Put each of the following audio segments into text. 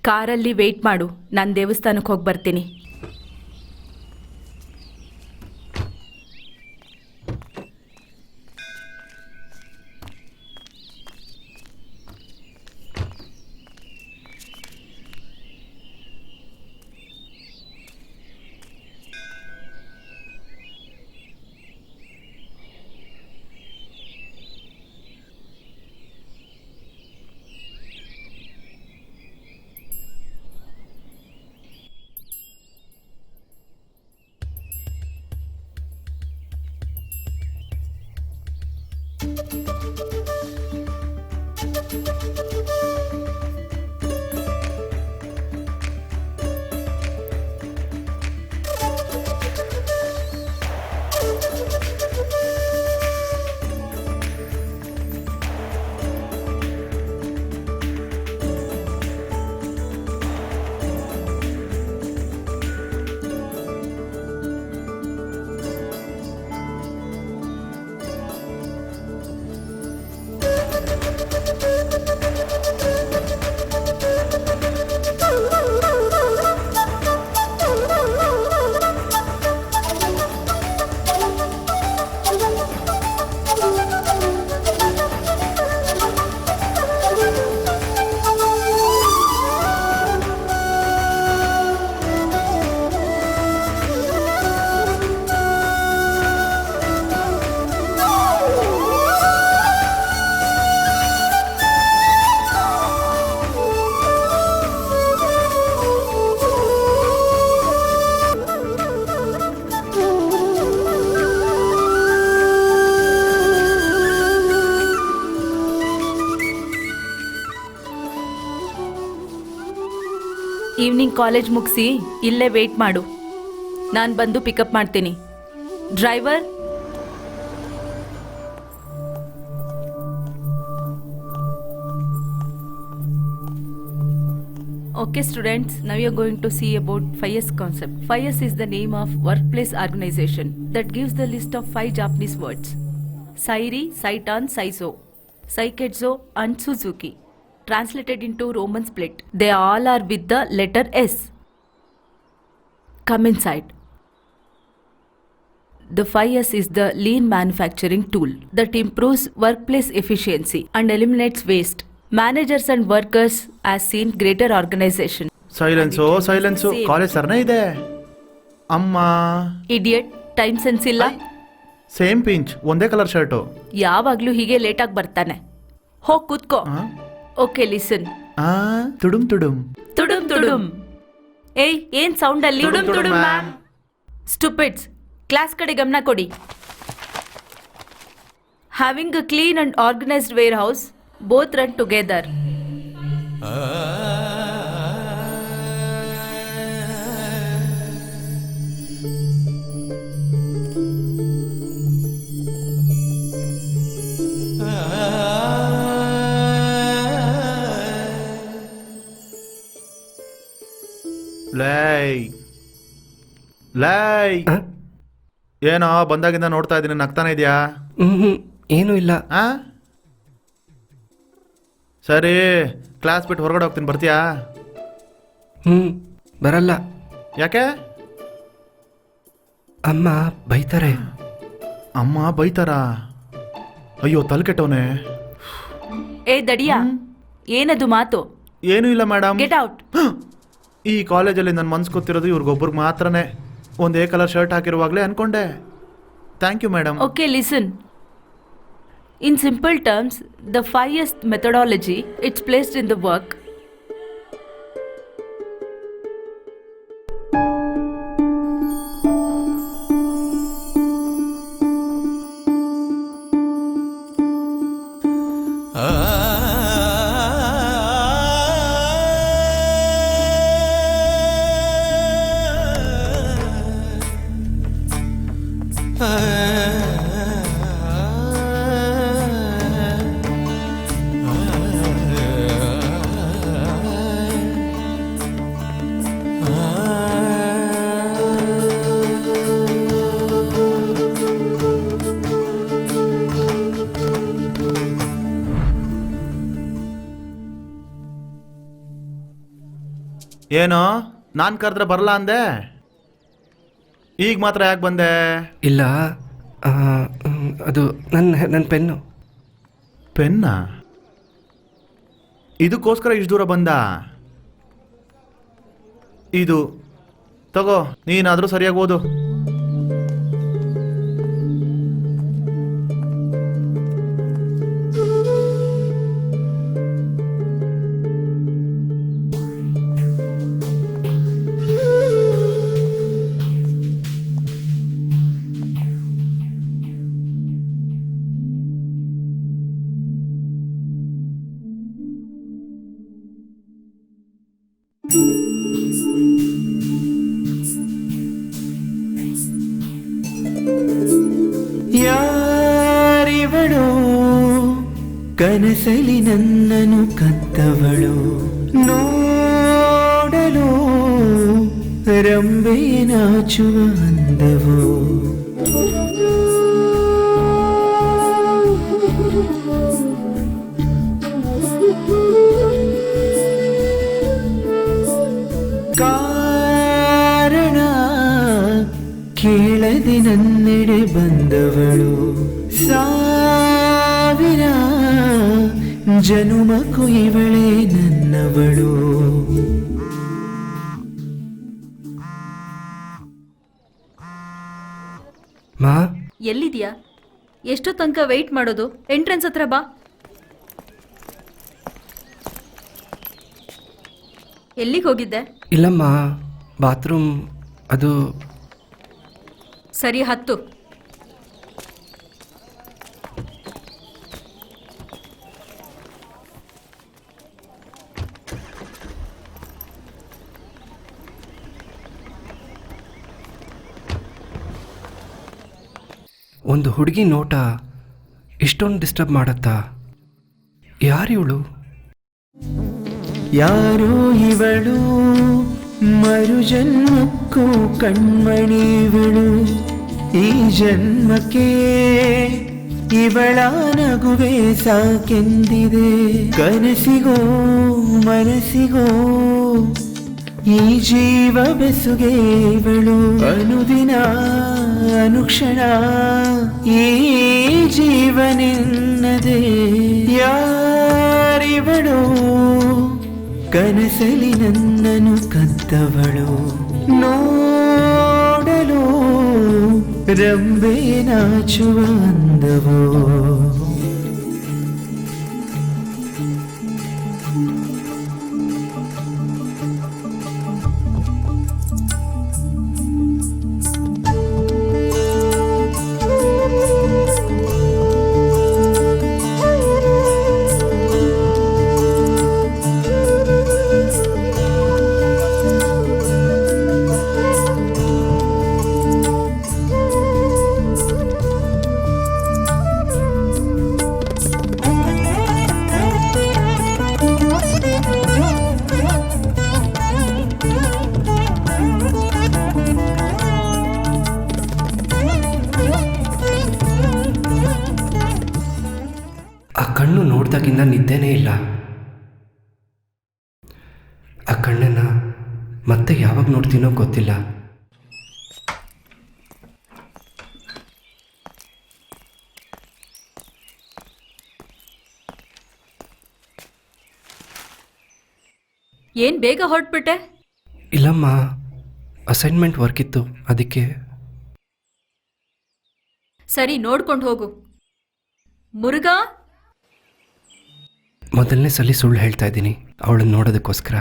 ಕಾರಲ್ಲಿ ವೆಯ್ಟ್ ಮಾಡು, ನಾನು ದೇವಸ್ಥಾನಕ್ಕೆ ಹೋಗಿ ಬರ್ತೀನಿ. ಈವ್ನಿಂಗ್ ಕಾಲೇಜ್ ಮುಗಿಸಿ ಇಲ್ಲೇ ವೆಯ್ಟ್ ಮಾಡು, ನಾನು ಬಂದು ಪಿಕಪ್ ಮಾಡ್ತೀನಿ. Driver, Okay students, now you are going to see about 5S concept. 5S is the name of workplace organization that gives the list of 5 Japanese words. Sairi, Saitan, Saizo, Saiketsu and Suzuki. Translated into Roman split. They all are with the letter S. Come inside. The 5S is the lean manufacturing tool that improves workplace efficiency and eliminates waste. Managers and workers have seen greater organization. Silence college ಸರ್ನೇ ಇದೆ. ಅಮ್ಮ idiot, time sense ಇಲ್ಲ. Same pinch, ಒಂದೇ colour shirt. ಯಾವಾಗ್ಲೂ ಹೀಗೆ ಲೇಟಾಗಿ ಬರ್ತಾನೆ. ಹೋಗ್ ಕೂತ್ಕೋ. Okay listen. ತುಡುಮ್ ತುಡುಮ್ ತುಡುಮ್ ತುಡುಮ್. ಏಯ್, ಏನ್ ಸೌಂಡ್ ಅಲ್ಲಿ? ತುಡುಮ್ ತುಡುಮ್ ಮ್ಯಾಮ್. ಸ್ಟುಪಿಡ್ಸ್, ಕ್ಲಾಸ್ ಕಡೆ ಗಮನ ಕೊಡಿ. Having a clean and organized warehouse, both run together. ಲೈ ಏನೋ ಬಂದಾಗಿಂದ ನೋಡ್ತಾ ಇದ್ದೀನಿ, ನಗ್ತಾನೆ ಇದೆಯಾ? ಏನೂ ಇಲ್ಲ. ಸರಿ, ಕ್ಲಾಸ್ ಬಿಟ್ಟು ಹೊರಗಡೆ ಹೋಗ್ತೀನಿ, ಬರ್ತೀಯಾ? ಬರಲ್ಲ. ಯಾಕೆ? ಅಮ್ಮ ಬೈತಾರೆ. ಅಮ್ಮ ಬೈತಾರಾ? ಅಯ್ಯೋ, ತಲೆ ಕೆಟ್ಟವನೇ. ಏ ದಡಿಯಾ, ಏನದು ಮಾತು? ಏನೂ ಇಲ್ಲ ಮೇಡಮ್. Get out. ಈ ಕಾಲೇಜಲ್ಲಿ ನನ್ನ ಮನ್ಸು ಗೊತ್ತಿರೋದು ಇವ್ರಿಗೊಬ್ರಿಗೆ ಮಾತ್ರನೇ. ಒಂದೇ ಕಲರ್ ಶರ್ಟ್ ಹಾಕಿರುವಾಗಲೇ ಅನ್ಕೊಂಡೆ. Thank you madam. Okay listen. In simple terms, the 5S methodology, it's placed in the work. ಏನೋ ನಾನು ಕರೆದ್ರೆ ಬರಲ್ಲ ಅಂದೆ, ಈಗ ಮಾತ್ರ ಯಾಕೆ ಬಂದೆ? ಇಲ್ಲ, ಅದು ನನ್ನ ಪೆನ್ನು. ಪೆನ್ನ? ಇದಕ್ಕೋಸ್ಕರ ಇಷ್ಟು ದೂರ ಬಂದ? ಇದು ತಗೋ, ನೀನಾದರೂ ಸರಿಯಾಗಿ ಓದು. ಯಾರಿವಳು ಕನಸಲಿ ನನ್ನನು ಕದ್ದವಳು, ನೋಡಲು ರಂಬೆ ನಾಚುವ ಅಂದವು. ಕಾರಣ ಕೇಳದೆ ನನ್ನೆಡೆ ಬಂದವಳು, ಸಾವಿರ ಜನುಮಕ್ಕೂ ಇವಳೇ ನನ್ನವಳು. ಮಾ, ಎಲ್ಲಿದ್ಯಾ? ಎಷ್ಟೋ ತನಕ ವೆಯ್ಟ್ ಮಾಡೋದು? ಎಂಟ್ರೆನ್ಸ್ ಹತ್ರ ಬಾ. ಎಲ್ಲಿಗೆ ಹೋಗಿದ್ದೆ? ಇಲ್ಲಮ್ಮ, ಬಾತ್ರೂಮ್. ಅದು ಸರಿ, ಹತ್ತು. ಒಂದು ಹುಡುಗಿ ನೋಟ ಇಷ್ಟೊಂದು ಡಿಸ್ಟರ್ಬ್ ಮಾಡತ್ತಾ? ಯಾರಿವಳು? ಯಾರೋ ಇವಳು ಮರು ಜನ್ಮಕ್ಕೂ ಕಣ್ಮಣಿವಳು, ಈ ಜನ್ಮಕ್ಕೆ ಇವಳ ನಗುವೆ ಸಾಕೆಂದಿದೆ. ಕನಸಿಗೋ ಮನಸ್ಸಿಗೋ ಈ ಜೀವ ಬೆಸುಗೆ ಇವಳು, ಅನುದಿನ ಅನುಕ್ಷಣ ಈ ಜೀವನೆನ್ನದೆ. ಯಾರಿವಳು ಕನಸಲಿ ನನ್ನನು ಕದ್ದವಳು, ನೋಡಲು ರಂಬೆ ನಾಚುವ ಅಂದವು. ಆ ಕಣ್ಣು ನೋಡ್ದಾಗಿಂದ ನಿದ್ದೆನೇ ಇಲ್ಲ. ಆ ಕಣ್ಣನ್ನು ಮತ್ತೆ ಯಾವಾಗ ನೋಡ್ತೀನೋ ಗೊತ್ತಿಲ್ಲ. ಏನ್ ಬೇಗ ಹೊರಟ್ಬಿಟ್ಟೆ? ಇಲ್ಲಮ್ಮ, ಅಸೈನ್ಮೆಂಟ್ ವರ್ಕ್ ಇತ್ತು, ಅದಕ್ಕೆ. ಸರಿ, ನೋಡ್ಕೊಂಡು ಹೋಗು. ಮುರುಘಾ, ಮೊದಲನೇ ಸಲ ಸುಳ್ಳು ಹೇಳ್ತಾ ಇದ್ದೀನಿ ಅವಳನ್ನು ನೋಡೋದಕ್ಕೋಸ್ಕರ.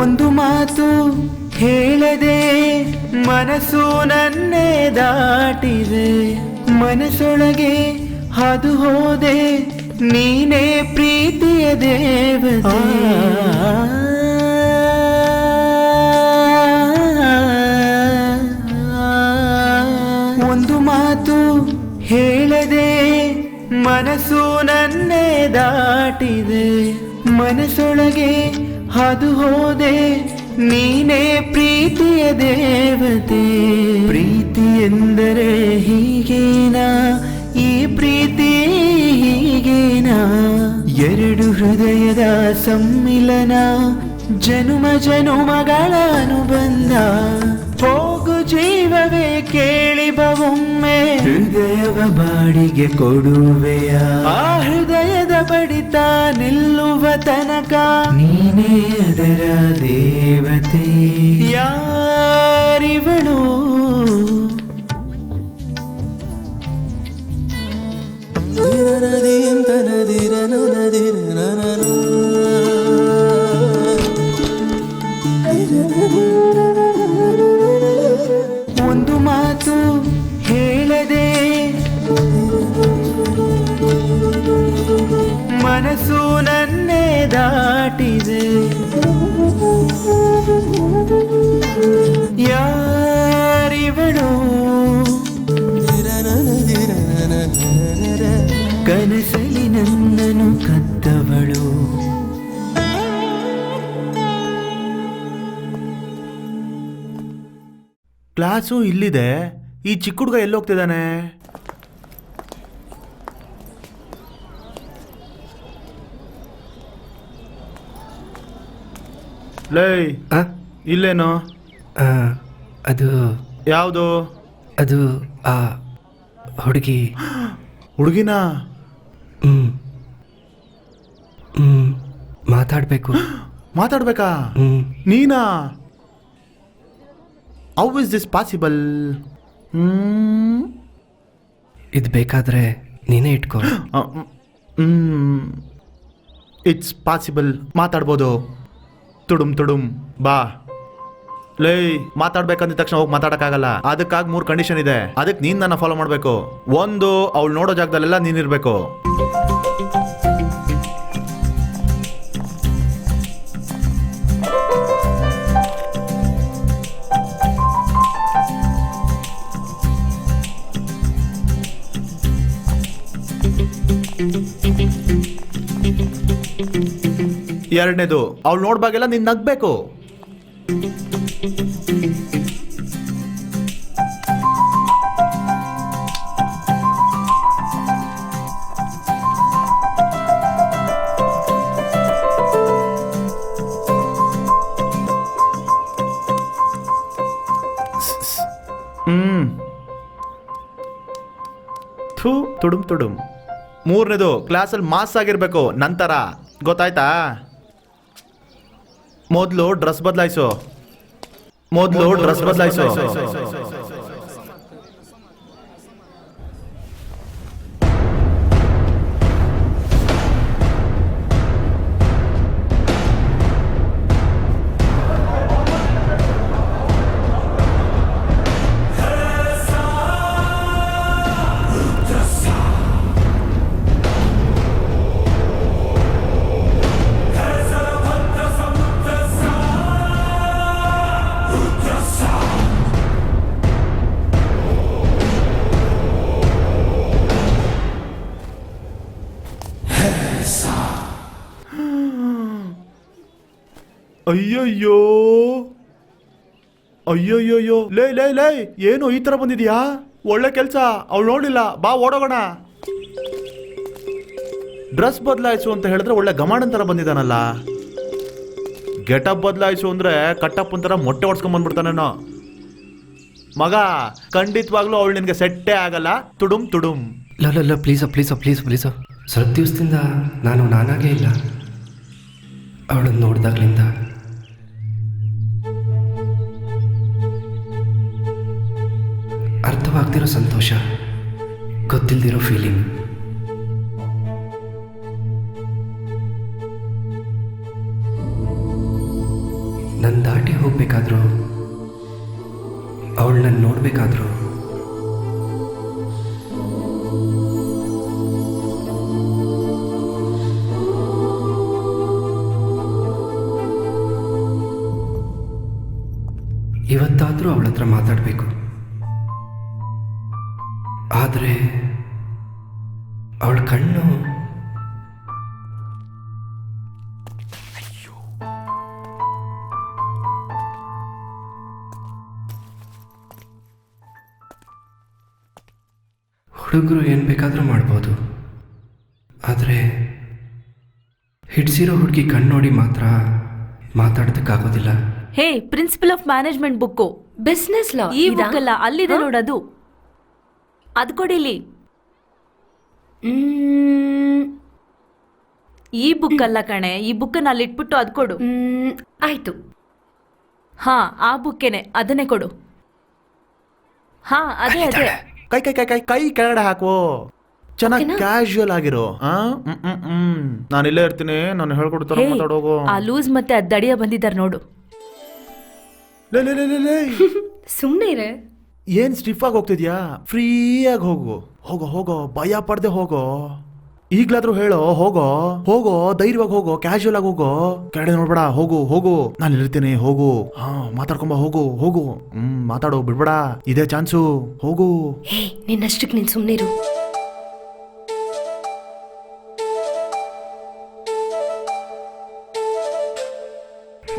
ಒಂದು ಮಾತು ಹೇಳದೆ ಮನಸ್ಸು ನನ್ನೇ ದಾಟಿದೆ, ಮನಸ್ಸೊಳಗೆ ಹಾದು ಹೋದೆ ನೀನೇ ಪ್ರೀತಿಯ ದೇವತೆ. ಒಂದು ಮಾತು ಹೇಳದೆ ಮನಸ್ಸು ನನ್ನೇ ದಾಟಿದೆ, ಮನಸ್ಸೊಳಗೆ ಹಾದು ಹೋದೆ, ನೀನೇ ಪ್ರೀತಿಯ ದೇವತೆ. ಪ್ರೀತಿ ಎಂದರೆ ಹೀಗೇನಾ, ಈ ಪ್ರೀತಿ ಹೀಗೇನಾ, ಎರಡು ಹೃದಯದ ಸಮ್ಮಿಲನ, ಜನುಮ ಜನುಮಗಳ ಅನುಬಂಧ. ಹೋಗು ಜೀವವೇ ಕೇಳಿ ಬವೊಮ್ಮೆ, ಹೃದಯವ ಬಾಡಿಗೆ ಕೊಡುವೆಯ, ಆ ಹೃದಯದ ಬಡಿತ ನಿಲ್ಲುವ ತನಕ ನೀನೇ ಅದರ ದೇವತೆ. ಯಾರಿವಳು ಒಂದು ಮಾತು ಹೇಳದೆ ಮನಸ್ಸು ನನ್ನೇ ದಾಟಿದೆ, ಯಾರಿವಳು ಕನಸಲಿ ನನ್ನನ್ನು ಕದ್ದವಳು. ಕ್ಲಾಸು ಇಲ್ಲಿದೆ, ಈ ಚಿಕ್ಕ ಹುಡುಗ ಎಲ್ಲೋಗ್ತಿದ್ದಾನೆ? ಲೈ ಆ? ಇಲ್ಲೇನು? ಆ, ಅದು ಯಾವುದು? ಅದು ಆ ಹುಡುಗಿ. ಹುಡುಗಿನ? ಹ್ಮ್ ಹ್ಮ್ ಮಾತಾಡಬೇಕು. ಮಾತಾಡ್ಬೇಕಾ? ನೀನಾ? How is this possible? ಇದು ಬೇಕಾದ್ರೆ ನೀನೇ ಇಟ್ಕೋ. ಇಟ್ಸ್ ಪಾಸಿಬಲ್, ಮಾತಾಡ್ಬೋದು. ತುಡುಮ್ ತುಡುಮ್ ಬಾ. ಲೈ, ಮಾತಾಡ್ಬೇಕಂದ ತಕ್ಷಣ ಹೋಗಿ ಮಾತಾಡಕ್ಕಾಗಲ್ಲ. ಅದಕ್ಕಾಗಿ 3 ಕಂಡೀಷನ್ ಇದೆ. ಅದಕ್ಕೆ ನೀನ್ ನನ್ನ ಫಾಲೋ ಮಾಡಬೇಕು. ಒಂದು, ಅವಳು ನೋಡೋ ಜಾಗದಲ್ಲೆಲ್ಲ ನೀನಿರ್ಬೇಕು. ಎರಡನೇದು, ಅವಳು ನೋಡ್ಬಾಗೆಲ್ಲ ನೀನ್ ನಗ್ಬೇಕು. ಥೂ, ತುಡುಮ್ ತುಡುಮ್. ಮೂರನೇದು, ಕ್ಲಾಸಲ್ಲಿ ಮಾಸ್ ಆಗಿರ್ಬೇಕು. ನಂತರ ಗೊತ್ತಾಯ್ತಾ? ಮೊದಲು ಡ್ರೆಸ್ ಬದಲಾಯಿಸು. ಅಯ್ಯಯ್ಯೋ ಅಯ್ಯೋಯ್ಯೋ, ಲೇ ಲೇ ಲೇ, ಏನು ಈ ತರ ಬಂದಿದ್ಯಾ? ಒಳ್ಳೆ ಕೆಲ್ಸ. ಅವಳು ನೋಡಿಲ್ಲ, ಬಾ ಓಡೋಗೋಣ. ಡ್ರೆಸ್ ಬದಲಾಯಿಸು ಅಂತ ಹೇಳಿದ್ರೆ ಒಳ್ಳೆ ಗಮಾಣನ್ ತರ ಬಂದಿದ್ದಾನಲ್ಲ. ಗೆಟಪ್ ಬದಲಾಯಿಸು ಅಂದ್ರೆ ಕಟ್ಟಪ್ ಒಂಥರ ಮೊಟ್ಟೆ ಹೊಡ್ಸ್ಕೊಂಡ್ ಬಂದ್ಬಿಡ್ತಾನೇನೋ. ಮಗ, ಖಂಡಿತವಾಗ್ಲೂ ಅವಳು ನಿನ್ಗೆ ಸೆಟ್ಟೇ ಆಗಲ್ಲ. ತುಡುಮ್ ತುಡುಮ್. ಇಲ್ಲ ಪ್ಲೀಸ ಪ್ಲೀಸ ಪ್ಲೀಸ್ ಪ್ಲೀಸ. ಸ್ವಲ್ಪ ದಿವಸದಿಂದ ನಾನು ನಾನಾಗೇ ಇಲ್ಲ. ಅವಳನ್ನು ನೋಡಿದಾಗ್ಲಿಂದ ಅರ್ಥವಾಗ್ದಿರೋ ಸಂತೋಷ, ಗೊತ್ತಿಲ್ದಿರೋ ಫೀಲಿಂಗ್. ನನ್ನ ದಾಟಿ ಹೋಗ್ಬೇಕಾದ್ರು, ಅವಳನ್ನ ನೋಡ್ಬೇಕಾದ್ರು ಯಾವಾಗಾದರೂ ಅವಳ ಹತ್ರ ಮಾತಾಡಬೇಕು. ಆದರೆ ಅವಳ ಕಣ್ಣು ಹುಡುಗರು ಏನು ಬೇಕಾದರೂ ಮಾಡ್ಬೋದು, ಆದರೆ ಹಿಡ್ಸಿರೋ ಹುಡುಗಿ ಕಣ್ಣು ನೋಡಿ ಮಾತ್ರ ಮಾತಾಡೋದಕ್ಕಾಗೋದಿಲ್ಲ. ಹೇ, principle of management book. Business law ಈ ಬುಕ್ ಅಲ್ಲ, ಅಲ್ಲಿದೆ ನೋಡೋದು. ಅದು ಕೊಡಿಲಿ. ಈ ಬುಕ್ ಅಲ್ಲ ಕಣೆ, ಈ ಬುಕ್ಕನ್ನ ಅಲ್ಲಿ ಇಟ್ಬಿಟ್ಟು ಅದು ಕೊಡು. ಆಯ್ತು. ಹಾ, ಆ ಬುಕ್ಕೇನೆ, ಅದನ್ನೇ ಕೊಡು. ಹಾ, ಅದೇ ಅದೇ. ಕೈ ಕೈ ಕೈ ಕೈ ಕೈ ಕೆಳಗಡೆ ಹಾಕು. ಚೆನ್ನಾಗಿ ಓಕೆನಾ? ಕ್ಯಾಶುಯಲ್ ಆಗಿರೋ. ನಾನು ಇಲ್ಲೇ ಇರ್ತೀನಿ, ನಾನು ಹೇಳ್ಕೊಡ್ತಾರ ಹೇ, ಮಾತಾಡೋಗು. ಆ ಲೂಸ್ ಮತ್ತೆ ಅದ್ ದಡಿಯ ಬಂದಿದ್ದಾರೆ ನೋಡು. ಲೇ ಲೇ ಲೇ ಲೇ ಲೇ. ಸುಮ್ಮನೆ ಇರೆ. ಏನ್ ಸ್ಟಿಫ್ ಆಗಿ ಹೋಗ್ತಿದ್ಯಾ? ಫ್ರೀ ಆಗಿ ಹೋಗು. ಹೋಗೋ ಹೋಗೋ, ಭಯ ಪಡ್ದೆ ಹೋಗೋ. ಈಗ್ಲಾದ್ರೂ ಹೇಳೋ, ಹೋಗೋ ಹೋಗೋ, ಧೈರ್ಯವಾಗಿ ಹೋಗೋ, ಕ್ಯಾಶುಯಲ್ ಆಗಿ ಹೋಗೋ. ಕೆಳಗಡೆ ನೋಡ್ಬೇಡ, ಹೋಗು ಹೋಗು, ನಾನು ಇರ್ತೀನಿ, ಹೋಗು. ಹಾ, ಮಾತಾಡ್ಕೊಂಬ, ಹೋಗು ಹೋಗು. ಮಾತಾಡೋ, ಬಿಡ್ಬೇಡ, ಇದೇ ಚಾನ್ಸು, ಹೋಗು. ಹೇ, ನಿನ್ನಷ್ಟಕ್ಕೆ ನೀನು ಸುಮ್ಮನೆ ಇರು.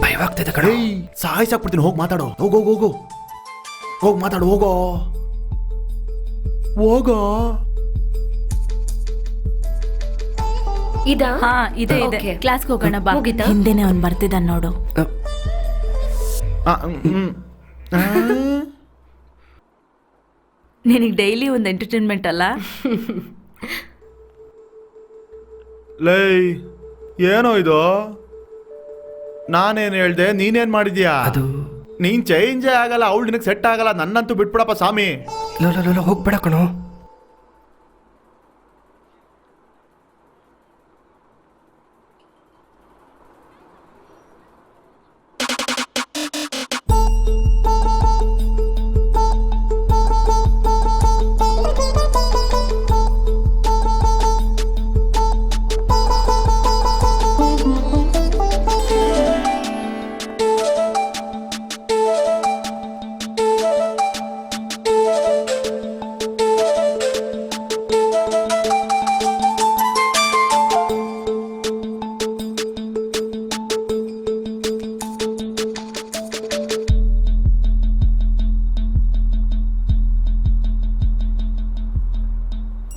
ಭಯವಾಗ್ತಿದೆ ಕಣ. ಏಯ್, ಸಾಯಿಸಾಕ್ಬಿಡ್ತೀನಿ, ಹೋಗಿ ಮಾತಾಡೋ. ಹೋಗು ಹೋಗು ಹೋಗು, ಹೋಗಿ ಮಾತಾಡು, ಹೋಗೋ ಹೋಗೋ. ಇದಾ? ಹಾ, ಇದೆ ಇದೆ. Okay. ಕ್ಲಾಸ್ಗೆ ಹೋಗೋಣ ಬಾ. ಮುಗೀತಾ? ಹಿಂದೆನೆ ಅವ್ನು ಬರ್ತಿದ್ದಾನೆ ನೋಡು. ನಿನಗೆ ಡೈಲಿ ಒಂದು ಎಂಟರ್ಟೈನ್ಮೆಂಟ್ ಅಲ್ಲ? ಲೈ, ಏನೋ ಇದು? ನಾನೇನ್ ಹೇಳ್ದೆ, ನೀನೇನ್ ಮಾಡಿದ್ಯಾ? ಅದು ನೀನ್ ಚೇಂಜೇ ಆಗಲ್ಲ, ಅವಳು ನಿನಗೆ ಸೆಟ್ ಆಗಲ್ಲ. ನನ್ನಂತೂ ಬಿಟ್ಬಿಡಪ್ಪ ಸ್ವಾಮಿ. ಲೋ ಹೋಗ್ಬೇಡ ಕಣೋ.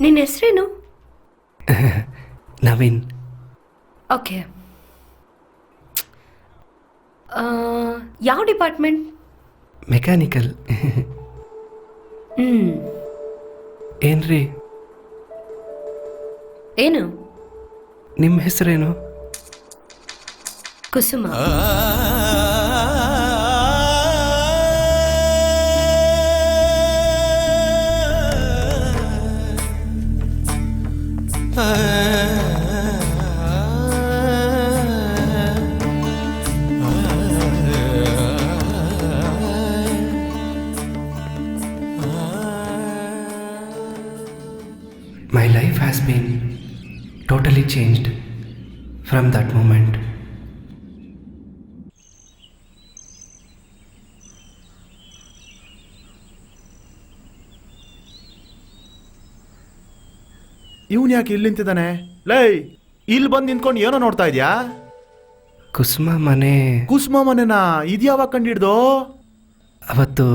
ನಿನ್ನ ಹೆಸರೇನು? ನವೀನ್. ಓಕೆ. ಯಾವ ಡಿಪಾರ್ಟ್ಮೆಂಟ್? ಮೆಕ್ಯಾನಿಕಲ್. ಏನ್ರಿ ಏನು? ನಿಮ್ಮ ಹೆಸರೇನು? ಕುಸುಮ. My life has been totally changed from that moment. ಇವನ್ ಯಾಕೆ ಇಲ್ಲಿ ನಿಂತಿದ್ದಾನೆ? ಲೈ, ಇಲ್ಲಿ ಬಂದು ನಿಂತ್ಕೊಂಡು ಏನೋ ನೋಡ್ತಾ ಇದ್ಯಾ? ಕುಸುಮ ಮನೆ. ಕುಸುಮ ಮನೆನಾ? ಇದ್ಯಾವಾಗ ಕಂಡಿಡ್ದು? ಅವತ್ತು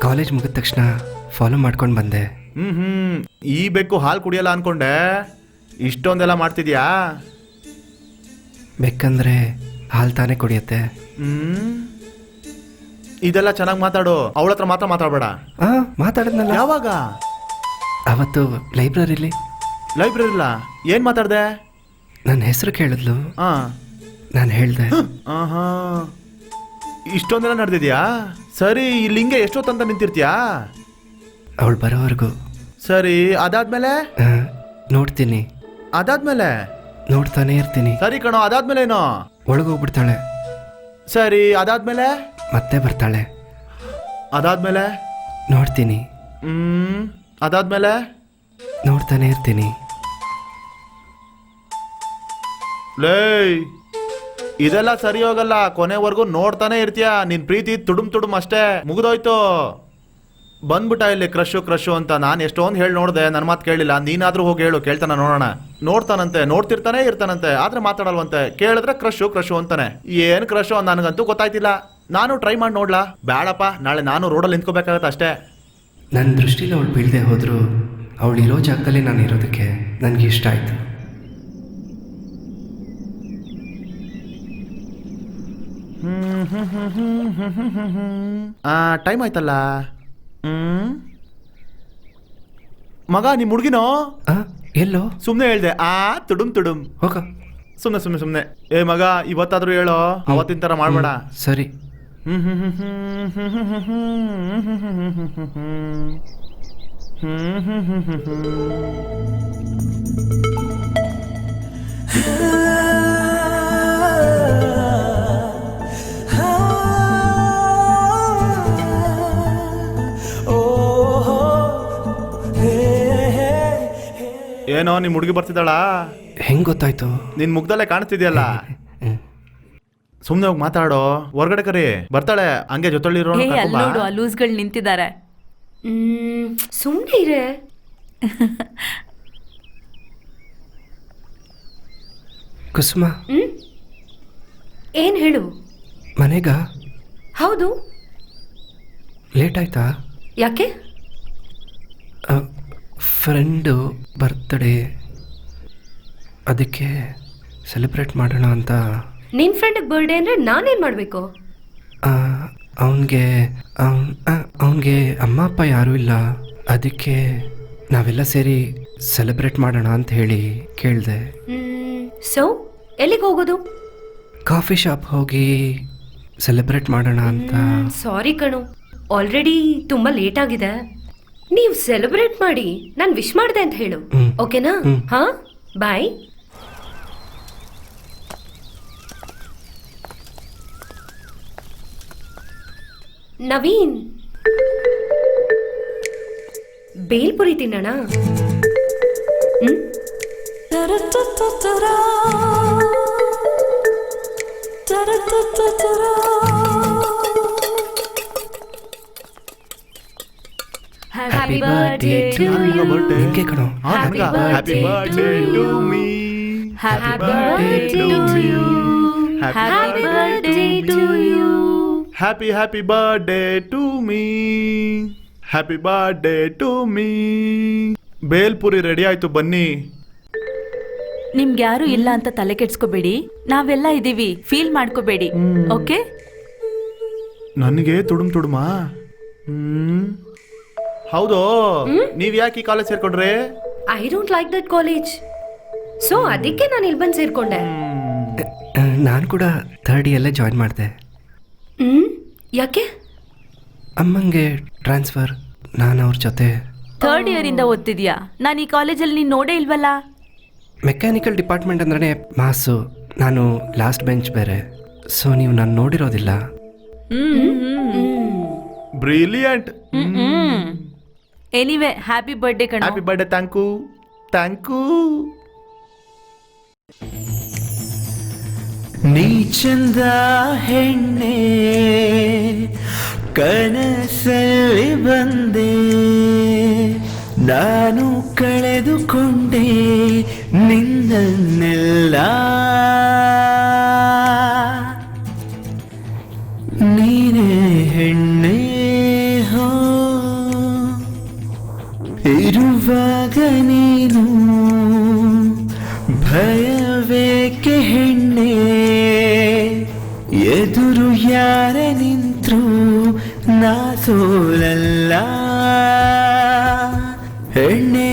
ಕಾಲೇಜ್ ಮುಗಿದ ತಕ್ಷಣ ಫಾಲೋ ಮಾಡ್ಕೊಂಡು ಬಂದೆ. ಈ ಬೆಕ್ಕು ಹಾಲು ಕುಡಿಯಲ್ಲ ಅನ್ಕೊಂಡೆ, ಇಷ್ಟೊಂದೆಲ್ಲ ಮಾಡ್ತಿದ್ಯಾ? ಬೇಕಂದ್ರೆ ಹಾಲು ತಾನೇ ಕುಡಿಯತ್ತೆ. ಇದೆಲ್ಲ ಚೆನ್ನಾಗಿ ಮಾತಾಡು, ಅವಳ ಹತ್ರ ಮಾತ್ರ ಮಾತಾಡಬೇಡ. ಮಾತಾಡಿದ್ನಲ್ಲ ಯಾವಾಗ? ಅವತ್ತು ಲೈಬ್ರರಿಲಿ. ಲೈಬ್ರರಿಲ್ಲ? ಏನ್ ಮಾತಾಡ್ದೆ? ನನ್ನ ಹೆಸರು ಕೇಳಿದ್ಲು, ನಾನು ಹೇಳ್ದೆ. ಇಷ್ಟೊಂದೆಲ್ಲ ನಡೆದಿದ್ಯಾ? ಸರಿ, ಇಲ್ಲಿ ಹಿಂಗೆ ಎಷ್ಟೊತ್ತಂತ ನಿಂತಿರ್ತೀಯಾ? ಅವಳು ಬರೋವರೆಗೂ. ಸರಿ, ಅದಾದ್ಮೇಲೆ? ನೋಡ್ತೀನಿ. ಅದಾದ್ಮೇಲೆ? ನೋಡ್ತಾನೆ ಇರ್ತೀನಿ. ಸರಿ ಕಣೋ, ಅದಾದ್ಮೇಲೆ ಏನೋ? ಒಳಗೋಗ್ಬಿಡ್ತಾಳೆ. ಸರಿ, ಅದಾದ್ಮೇಲೆ? ಮತ್ತೆ ಬರ್ತಾಳೆ. ಅದಾದ್ಮೇಲೆ? ನೋಡ್ತೀನಿ. ಅದಾದ್ಮೇಲೆ? ನೋಡ್ತಾನೆ ಇರ್ತೀನಿ. ಲೇ, ಇದೆಲ್ಲ ಸರಿ ಹೋಗಲ್ಲ, ಕೊನೆವರೆಗೂ ನೋಡ್ತಾನೆ ಇರ್ತೀಯ. ನಿನ್ ಪ್ರೀತಿ ತುಡುಮ್ ಅಷ್ಟೇ, ಮುಗಿದೋಯ್ತು. ಬಂದ್ಬಿಟ್ಟ ಇಲ್ಲಿ ಕ್ರಶು ಅಂತ. ನಾನು ಎಷ್ಟೊಂದು ಹೇಳಿ ನೋಡ್ದೆ, ನನ್ನ ಮಾತು ಕೇಳಿಲ್ಲ. ನೀನಾದ್ರೂ ಹೋಗಿ ಹೇಳು, ಕೇಳ್ತಾನ ನೋಡೋಣ. ನೋಡ್ತಾನಂತೆ, ನೋಡ್ತಿರ್ತಾನೆ ಇರ್ತಾನಂತೆ, ಆದ್ರೆ ಮಾತಾಡಲ್ವಂತೆ. ಕೇಳಿದ್ರೆ ಕ್ರಶು ಅಂತಾನೆ. ಏನ್ ಕ್ರಶು ನನಗಂತೂ ಗೊತ್ತಾಯ್ತಿಲ್ಲ. ನಾನು ಟ್ರೈ ಮಾಡಿ ನೋಡ್ಲಾ? ಬೇಡಪ್ಪ, ನಾಳೆ ನಾನು ರೋಡಲ್ಲಿ ನಿಂತ್ಕೋಬೇಕಾಗತ್ತೆ ಅಷ್ಟೇ. ನನ್ನ ದೃಷ್ಟಿಲಿ ಅವಳು ಬೀಳದೆ ಹೋದರೂ ಅವಳು ಇರೋ ಜಾಗದಲ್ಲಿ ನಾನು ಇರೋದಕ್ಕೆ ನನಗೆ ಇಷ್ಟ ಆಯಿತು. ಟೈಮ್ ಆಯ್ತಲ್ಲ. ಮಗ, ನಿಮ್ ಹುಡುಗಿನೋ? ಎಲ್ಲೋ? ಸುಮ್ನೆ ಹೇಳ್ದೆ. ತುಡುಮ್ ಹೋಗ. ಸುಮ್ನೆ. ಏ ಮಗ, ಇವತ್ತಾದ್ರೂ ಹೇಳೋ, ಅವತ್ತಿನ ತರ ಮಾಡ್ಬೇಡ. ಸರಿ. ಏನೋ, ನಿಮ್ ಹುಡುಗಿ ಬರ್ತಿದ್ದಾಳ? ಹೆಂಗ್ ಗೊತ್ತಾಯ್ತು? ನಿನ್ ಮುಗ್ದಲ್ಲೇ ಕಾಣಿಸ್ತಿದ್ಯಲ್ಲ. ಸುಮ್ನೆ ಹೋಗಿ ಮಾತಾಡೋ. ಹೊರಗಡೆ ಕರಿ, ಬರ್ತಾಳೆ. ಹಂಗೆ ಜೊತೆಲಿರೋ. ಹೇ, ಅಲ್ಲಿ ನೋಡು, ಆ ಲೂಸ್ಗಳು ನಿಂತಿದ್ದಾರೆ. ಸುಮ್ಮನೆ ಇರೆ. ಕುಸುಮ, ಏನ್ ಹೇಳು? ಮನೆಗ? ಹೌದು. ಲೇಟ್ ಆಯ್ತಾ? ಯಾಕೆ? ಫ್ರೆಂಡು ಬರ್ತ್ಡೇ, ಅದಕ್ಕೆ ಸೆಲೆಬ್ರೇಟ್ ಮಾಡೋಣ ಅಂತ. ನಿನ್ ಫ್ರೆಂಡಿಗೆ ಬರ್ಡೇ ಅಂದ್ರೆ ನಾನೇನ್ ಮಾಡ್ಬೇಕು? ಅವನಿಗೆ ಅಮ್ಮ ಅಪ್ಪ ಯಾರೂ ಇಲ್ಲ, ಅದಕ್ಕೆ ನಾವೆಲ್ಲ ಸೇರಿ ಸೆಲೆಬ್ರೇಟ್ ಮಾಡೋಣ ಅಂತ ಹೇಳಿ ಕೇಳಿದೆ. ಸೊ ಎಲ್ಲಿಗೆ ಹೋಗೋದು? ಕಾಫಿ ಶಾಪ್ ಹೋಗಿ ಸೆಲೆಬ್ರೇಟ್ ಮಾಡೋಣ ಅಂತ. ಸಾರಿ ಕಣು, ಆಲ್ರೆಡಿ ತುಂಬಾ ಲೇಟ್ ಆಗಿದೆ. ನೀವು ಸೆಲೆಬ್ರೇಟ್ ಮಾಡಿ ನಾನು ವಿಶ್ ಮಾಡಿದೆ ಅಂತ ಹೇಳು, ಓಕೆನಾ? ಹಾ, ಬಾಯ್. ನವೀನ್, ಬೇಲ್ಪುರಿ ತಿನ್ನೋಣ? Happy birthday to you. ನಿಂಗೆ ಕಣೋ. Happy birthday to me. Happy birthday to you. Happy birthday to you. Happy birthday to me. Happy birthday to me. Bhelpuri ready ಆಯ್ತು, ಬನ್ನಿ. ನಿಮ್ಗೆ ಯಾರು ಇಲ್ಲ ಅಂತ ತಲೆ ಕೆಡ್ಸ್ಕೋಬೇಡಿ, ನಾವೆಲ್ಲ ಇದೀವಿ, ಫೀಲ್ ಮಾಡ್ಕೋಬೇಡಿ, ಓಕೆ? ನನಗೆ ತುಡುಮಾ? ಹೌದು, ನೀವ್ ಯಾಕೆ ಈ ಕಾಲೇಜ್ ಸೇರ್ಕೊಂಡ್ರೆ? I don't like that college, so ಅದಕ್ಕೆ ನಾನು ಇಲ್ಲಿ ಬಂದು ಸೇರ್ಕೊಂಡೆ. ನಾನು ಕೂಡ ಥರ್ಡ್ ಇಯರ್ಲೇ ಜಾಯಿನ್ ಮಾಡಿದೆ. ಯಾಕೆ? ಅಮ್ಮಂಗೆ ಟ್ರಾನ್ಸ್ಫರ್, ನಾನು ಅವ್ರ ಜೊತೆ. ಥರ್ಡ್ ಇಯರ್ ಇಂದ ಓದ್ತಿದ್ಯಾ? ನಾನು ಈ ಕಾಲೇಜಲ್ಲಿ ನೀನು ನೋಡೇ ಇಲ್ವಲ್ಲ. ಮೆಕ್ಯಾನಿಕಲ್ ಡಿಪಾರ್ಟ್ಮೆಂಟ್ ಅಂದ್ರೆ ಮಾಸು, ನಾನು ಲಾಸ್ಟ್ ಬೆಂಚ್ ಬೇರೆ, ಸೊ ನೀವು ನಾನು ನೋಡಿರೋದಿಲ್ಲ. ಬ್ರಿಲಿಯಂಟ್. ಎನಿವೆ, ಹ್ಯಾಪಿ ಬರ್ಡೇ ಕಣ. Happy birthday. Thank you. ನೀ ಚಂದ ಹೆಣ್ಣೆ, ಕನಸಲ್ಲಿ ಬಂದೆ, ನಾನು ಕಳೆದುಕೊಂಡೆ ನಿನ್ನನ್ನೆಲ್ಲ. ನೀನೇ ಹೆಣ್ಣೆ, ಹೋ ಇರುವಾಗ ನೀನು ಭಯವೇಕೆ ಹೆಣ್ಣೆ, ಎದುರು ಯಾರ ನಿಂತ್ರು ನಾ ಸೋಲಲ್ಲ ಹೆಣ್ಣೆ.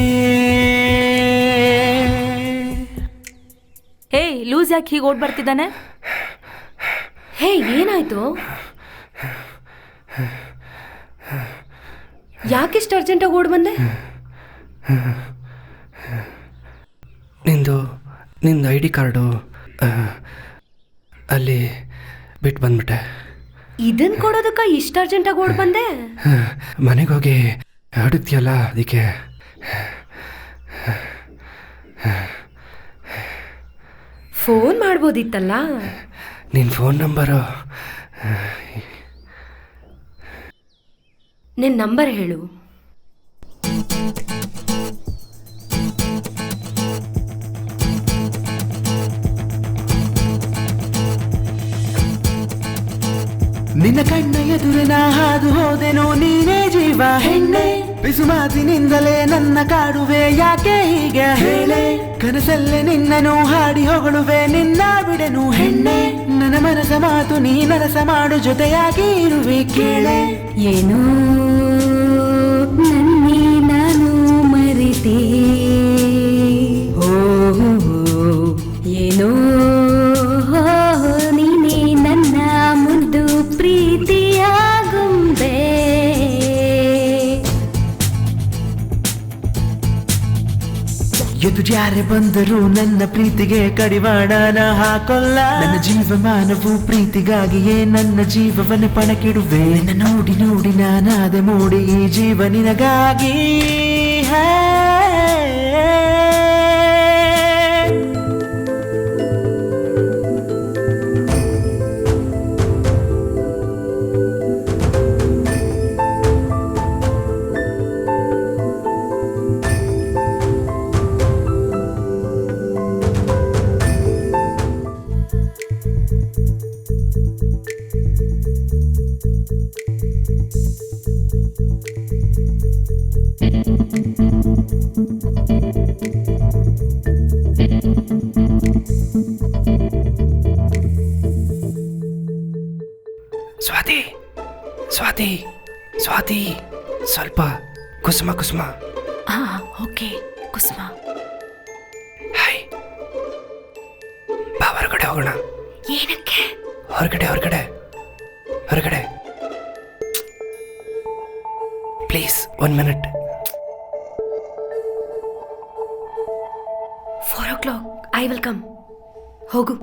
ಹೇ, ಲೂಸ್ ಯಾಕೆ ಹೀಗೆ ಓಡ್ ಬರ್ತಿದ್ದಾನೆ? ಹೇ, ಏನಾಯ್ತು? ಯಾಕಿಷ್ಟು ಅರ್ಜೆಂಟಾಗಿ ಓಡ್ ಬಂದೆ? ನಿಂದು ID ಕಾರ್ಡು ಅಲ್ಲಿ ಬಿಟ್ಟು ಬಂದ್ಬಿಟ್ಟೆ. ಇದನ್ ಕೊಡೋದಕ್ಕ ಇಷ್ಟು ಅರ್ಜೆಂಟಾಗಿ ಓಡ್ ಬಂದೆ? ಮನೆಗೆ ಹೋಗಿ ಆಡುತ್ತೀಯಲ್ಲ, ಅದಕ್ಕೆ. ಫೋನ್ ಮಾಡ್ಬೋದಿತ್ತಲ್ಲ. ನಿನ್ನ ಫೋನ್ ನಂಬರು ನಿನ್ ನಂಬರ್ ಹೇಳು. ನಿನ್ನ ಕಣ್ಣ ಎದುರು ನಾ ಹಾದು ಹೋದೆನೋ ನೀನೇ ಜೀವ ಹೆಣ್ಣೆ, ಬಿಸು ಮಾತಿನಿಂದಲೇ ನನ್ನ ಕಾಡುವೆ ಯಾಕೆ ಹೀಗೆ ಹೇಳೆ, ಕನಸಲ್ಲೇ ನಿನ್ನನು ಹಾಡಿ ಹೊಗಳುವೆ ನಿನ್ನ ಬಿಡೆನು ಹೆಣ್ಣೆ, ನನ್ನ ಮನಸ ಮಾತು ನೀ ನನಸ ಮಾಡು ಜೊತೆಯಾಗಿ ಇರುವೆ ಕೇಳೆ. ಏನೋ ನನ್ನೇ ನಾನು ಮರೆತೆ, ಏನೋ ನೀನೇ ನನ್ನ ಮುದ್ದು ಪ್ರೀತಿಯಾಗುಂಬೆ. ಎದು ಯಾರೇ ಬಂದರೂ ನನ್ನ ಪ್ರೀತಿಗೆ ಕಡಿವಾಣನ ಹಾಕೊಲ್ಲ, ನನ್ನ ಜೀವಮಾನವು ಪ್ರೀತಿಗಾಗಿಯೇ ನನ್ನ ಜೀವವನ್ನು ಪಣಕ್ಕಿಡುವೆ, ನಿನ್ನ ನೋಡಿ ನೋಡಿ ನಾನಾದೆ ಮೂಡಿ ಈ ಜೀವ ನಿನಗಾಗಿ. ಸ್ವಾತಿ ಸ್ವಾತಿ ಸ್ವಾತಿ, ಸ್ವಲ್ಪ ಕುಸುಮ ಕುಸುಮ. ಓಕೆ ಕುಸುಮ. ಹಾಯ್, ಬಾ ಹೊರಗಡೆ ಹೋಗೋಣ. ಏನಕ್ಕೆ? ಹೊರಗಡೆ ಹೊರಗಡೆ ಹೊರಗಡೆ please, 1 minute. 4 o'clock I will come. ಹೋಗು.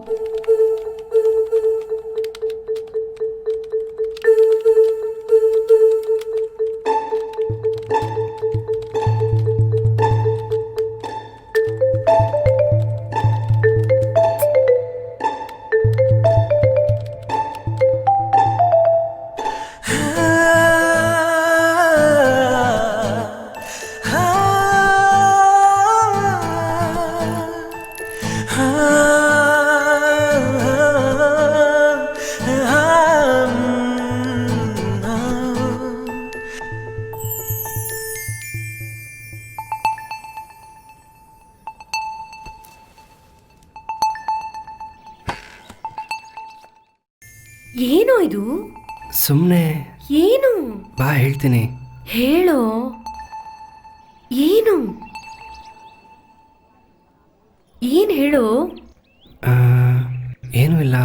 ಏನೋ ಇದು? ಸುಮ್ಮನೆ ಏನು? ಬಾ ಹೇಳ್ತೀನಿ. ಹೇಳೋ. ಏನು ಏನ್ ಹೇಳೋ? ಏನೂ ಇಲ್ಲ,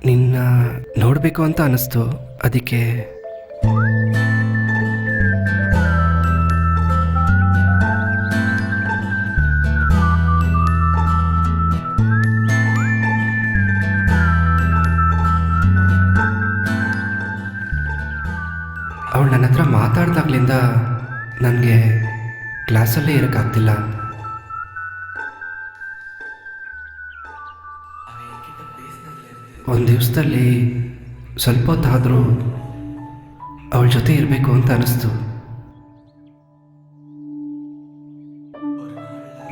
ನಿನ್ನ ನೋಡಬೇಕು ಅಂತ ಅನ್ನಿಸ್ತು, ಅದಕ್ಕೆ. ಅವಳು ನನ್ನ ಹತ್ರ ಮಾತಾಡ್ದಾಗ್ಲಿಂದ ನನಗೆ ಕ್ಲಾಸಲ್ಲೇ ಇರೋಕ್ಕಾಗ್ತಿಲ್ಲ. ಒಂದು ದಿವಸದಲ್ಲಿ ಸ್ವಲ್ಪ ಹೊತ್ತಾದರೂ ಅವಳ ಜೊತೆ ಇರಬೇಕು ಅಂತ ಅನ್ನಿಸ್ತು.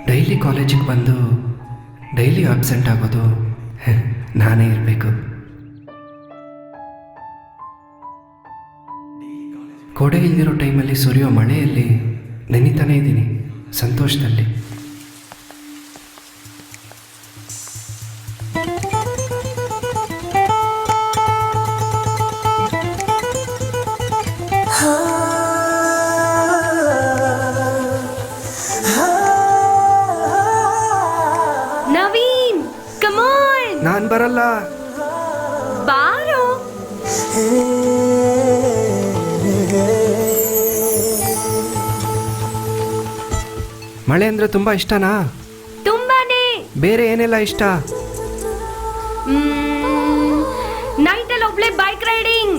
ಡೈಲಿ ಕಾಲೇಜಿಗೆ ಬಂದು ಡೈಲಿ ಅಬ್ಸೆಂಟ್ ಆಗೋದು ನಾನೇ ಇರಬೇಕು. ಕೋಡೆ ಇಲ್ದಿರೋ ಟೈಮಲ್ಲಿ ಸುರಿಯೋ ಮಳೆಯಲ್ಲಿ ನೆನಿತಾನೇ ಇದ್ದೀನಿ, ಸಂತೋಷದಲ್ಲಿ. Naveen, come on. ನಾನು ಬರಲ್ಲ. ಬಾರೋ. ಮಳೆ ಅಂದರೆ ತುಂಬ ಇಷ್ಟನಾ? ತುಂಬಾನೇ. ಬೇರೆ ಏನೆಲ್ಲ ಇಷ್ಟ? ನೈಟಲ್ಲಿ ಒಬ್ಳೆ ಬೈಕ್ ರೈಡಿಂಗ್,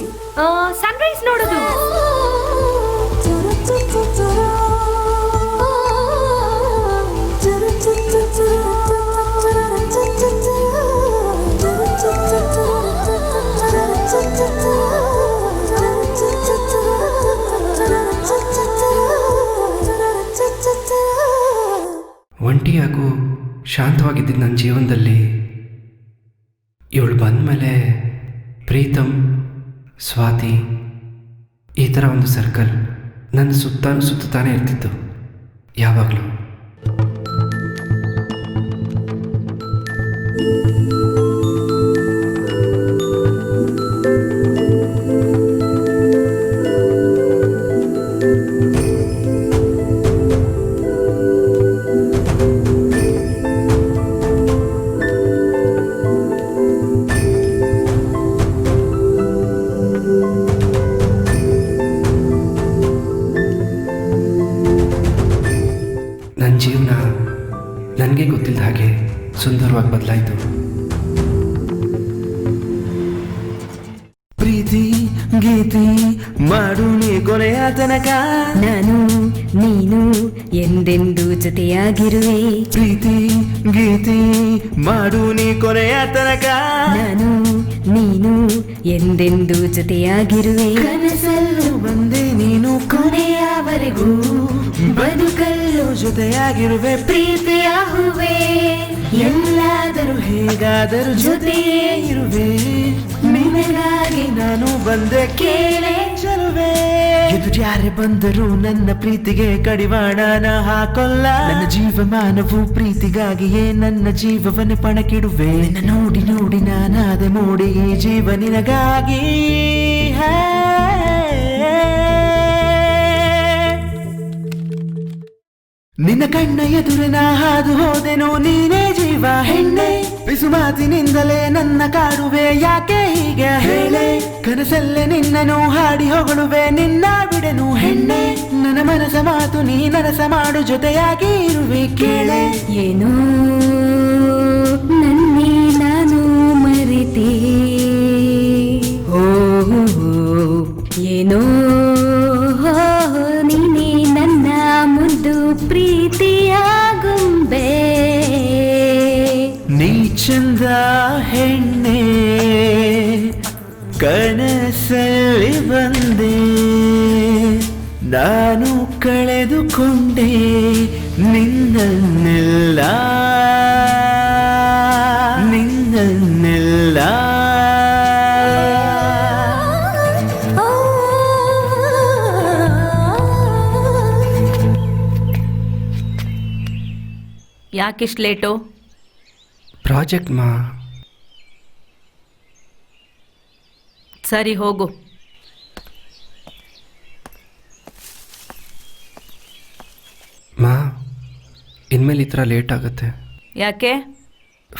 ಸನ್ರೈಸ್ ನೋಡೋದು. ಶಾಂತವಾಗಿದ್ದಿದ್ದು ನನ್ನ ಜೀವನದಲ್ಲಿ ಇವಳು ಬಂದಮೇಲೆ ಪ್ರೀತಮ್, ಸ್ವಾತಿ, ಈ ಥರ ಒಂದು ಸರ್ಕಲ್ ನನ್ನ ಸುತ್ತಾನೇ ಇರ್ತಿತ್ತು ಯಾವಾಗಲೂ. ನನ್ನ ಜೀವನ ನನಗೆ ಗೊತ್ತಿಲ್ಲದ ಹಾಗೆ ಸುಂದರವಾಗಿ ಬದಲಾಯಿತು. ಪ್ರೀತಿ ಗೀತಿ ಮಾಡು ನೀ ಕೊನೆಯ ತನಕ, ನಾನು ನೀನು ಎಂದೆಂದು ಜೊತೆಯಾಗಿರುವೆ. ಪ್ರೀತಿ ಗೀತಿ ಮಾಡು ನೀ ಕೊನೆಯ ತನಕ, ನಾನು ನೀನು ಎಂದೆಂದು ಜೊತೆಯಾಗಿರುವೆ. ಕನಸಲ್ಲೂ ಬಂದೆ ನೀನು ಕೊನೆಯವರೆಗೂ, ಬದುಕಲ್ಲೂ ಜೊತೆಯಾಗಿರುವೆ. ಪ್ರೀತಿಯ ಹೂವೆ ಎಲ್ಲಾದರೂ ಹೇಗಾದರೂ ಜೊತೆಯೇ ಇರುವೆ. ನಿನಗಾಗಿ ನಾನು ಬಂದೆ ಕೇಳೆ ಚಲುವೆ. ಎದುರು ಯಾರೇ ಬಂದರೂ ನನ್ನ ಪ್ರೀತಿಗೆ ಕಡಿವಾಣನ ಹಾಕೊಲ್ಲ. ನನ್ನ ಜೀವಮಾನವು ಪ್ರೀತಿಗಾಗಿಯೇ ನನ್ನ ಜೀವವನ್ನೇ ಪಣಕ್ಕಿಡುವೆ. ನಿನ್ನ ನೋಡಿ ನೋಡಿ ನಾನಾದೆ ಮೋಡಿ ಈ ಜೀವ ನಿನಗಾಗಿ. ನಿನ್ನ ಕಣ್ಣ ಎದುರಿನ ಹಾದು ಹೋದೆನು ನೀನೇ ಜೀವ ಹೆಣ್ಣೆ. ಪಿಸು ಮಾತಿನಿಂದಲೇ ನನ್ನ ಕಾಡುವೆ ಯಾಕೆ ಹೀಗೆ ಹೇಳೆ. ಕನಸಲ್ಲೇ ನಿನ್ನನು ಹಾಡಿ ಹೊಗಳುವೆ ನಿನ್ನ ಬಿಡೆನು ಹೆಣ್ಣೆ. ನನ್ನ ಮನಸ ಮಾತು ನೀ ನನಸ ಮಾಡು ಜೊತೆಯಾಗಿ ಇರುವೆ ಕೇಳೆ. ಏನೋ ನನ್ನೇ ನಾನು ಮರೆತೆ, ಓ ಏನೋ ನೀನೇ ನನ್ನ ಮುದ್ದು ಪ್ರೀತಿಯ ಗೊಂಬೆ. ನೀ ಚಂದ ಹೆಣ್ಣೆ ಕನಸಲ್ಲಿ ಬಂದೆ, ನಾನು ಕಳೆದುಕೊಂಡೆ ನಿನ್ನೆಲ್ಲ ನಿನ್ನೆಲ್ಲ. ಯಾಕಿಷ್ಟು ಲೇಟು? ಪ್ರಾಜೆಕ್ಟ್ ಮಾ. ಸರಿ ಹೋಗು. ಮಾ, ಇನ್ಮೇಲೆ ಈ ಥರ ಲೇಟ್ ಆಗುತ್ತೆ. ಯಾಕೆ?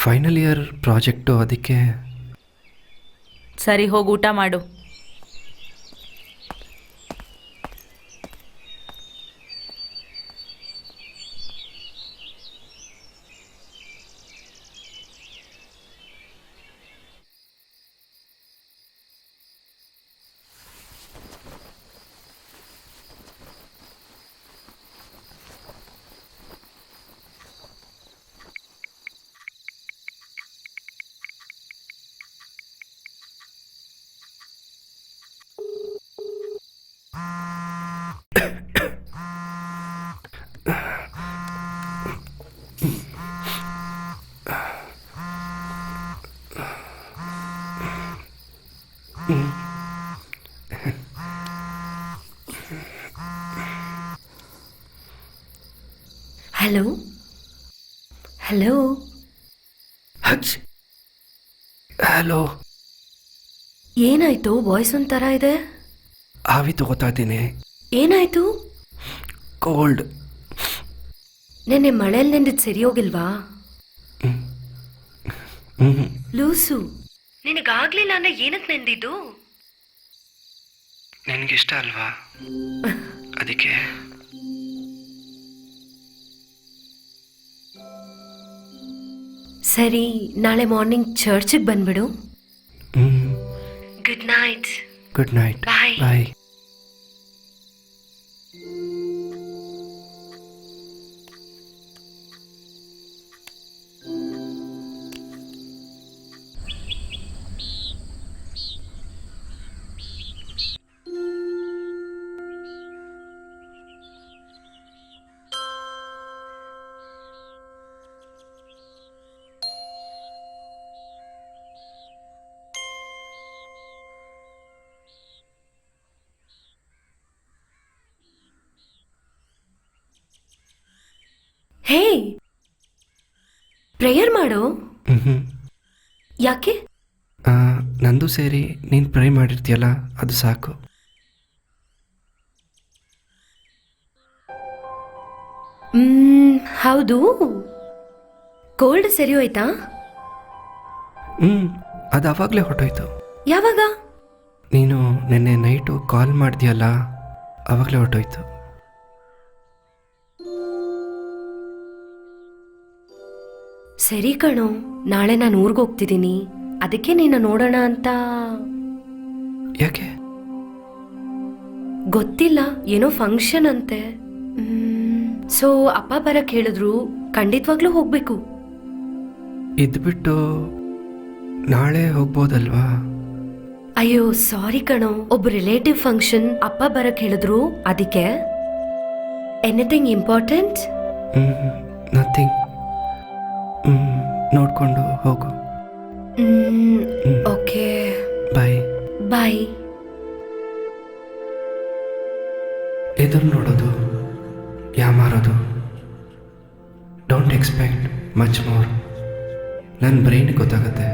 ಫೈನಲ್ ಇಯರ್ ಪ್ರಾಜೆಕ್ಟು, ಅದಕ್ಕೆ. ಸರಿ ಹೋಗಿ ಊಟ ಮಾಡು. ಹಲೋ ಹಲೋ ಹಚ್. ಹಲೋ. ಏನಾಯ್ತು? ವಾಯ್ಸ್ ಒಂಥರ ಇದೆ. ಆವಿ ತಗೋತಾ ಇದ್ದೀನಿ. ಏನಾಯ್ತು? ಕೋಲ್ಡ್. ನೆನ್ನೆ ಮಳೆಯಲ್ಲಿ ನೆಂದಿದ್ದು ಸರಿ ಹೋಗಿಲ್ವಾ? ಲೂಸು, ನಿನಗಾಗ್ಲಿಲ್ಲ ಅಂದ್ರೆ ಏನಕ್ಕೆ ನೆಂದಿದ್ದು? ನಿನಗಿಷ್ಟ ಅಲ್ವಾ, ಅದಕ್ಕೆ. ಸರಿ, ನಾಳೆ ಮಾರ್ನಿಂಗ್ ಚರ್ಚಿಗೆ ಬಂದ್ಬಿಡು. Good night. Good night. Bye. Bye. Hey, prayer ಮಾಡು. ಹ್ಞೂ ಯಾಕೆ? ನಂದು ಸೇರಿ ನೀನು ಪ್ರೇ ಮಾಡಿರ್ತೀಯಲ್ಲ ಅದು ಸಾಕು. ಹೌದು, ಕೋಲ್ಡ್ ಸರಿ ಹೋಯ್ತಾ? ಅದು ಆವಾಗಲೇ ಹೊರಟೋಯ್ತು. ಯಾವಾಗ? ನೀನು ನಿನ್ನೆ ನೈಟು ಕಾಲ್ ಮಾಡಿದ್ಯಲ್ಲ ಆವಾಗಲೇ ಹೊರಟೋಯ್ತು. ಸರಿ ಕಣೋ, ನಾಳೆ ನಾನು ಊರಿಗೆ ಹೋಗ್ತಿದ್ದೀನಿ, ಅದಕ್ಕೆ ನಿನ್ನ ನೋಡೋಣ ಅಂತ. ಯಾಕೆ? ಗೊತ್ತಿಲ್ಲ, ಏನೋ ಫಂಕ್ಷನ್ ಅಂತೆ. ಸೊ ಅಪ್ಪ ಬರಕ್ ಹೇಳಿದ್ರು, ಖಂಡಿತವಾಗ್ಲೂ ಹೋಗ್ಬೇಕು. ಇದ್ಬಿಟ್ಟು ನಾಳೆ ಹೋಗ್ಬೋದಲ್ವಾ? ಅಯ್ಯೋ ಸಾರಿ ಕಣೋ, ಒಬ್ಬ ರಿಲೇಟಿವ್ ಫಂಕ್ಷನ್, ಅಪ್ಪ ಬರಕ್ ಹೇಳಿದ್ರು, ಅದಕ್ಕೆ. Anything important? ನಥಿಂಗ್. ನೋಡ್ಕೊಂಡು ಹೋಗು. ಓಕೆ, ಬಾಯ್. ಬಾಯ್. ಎದುರು ನೋಡೋದು, ಯಾಮಾರೋದು, ಡೋಂಟ್ ಎಕ್ಸ್ಪೆಕ್ಟ್ ಮಚ್ ಮೋರ್. ನನ್ನ ಬ್ರೈನ್ಗೆ ಗೊತ್ತಾಗುತ್ತೆ,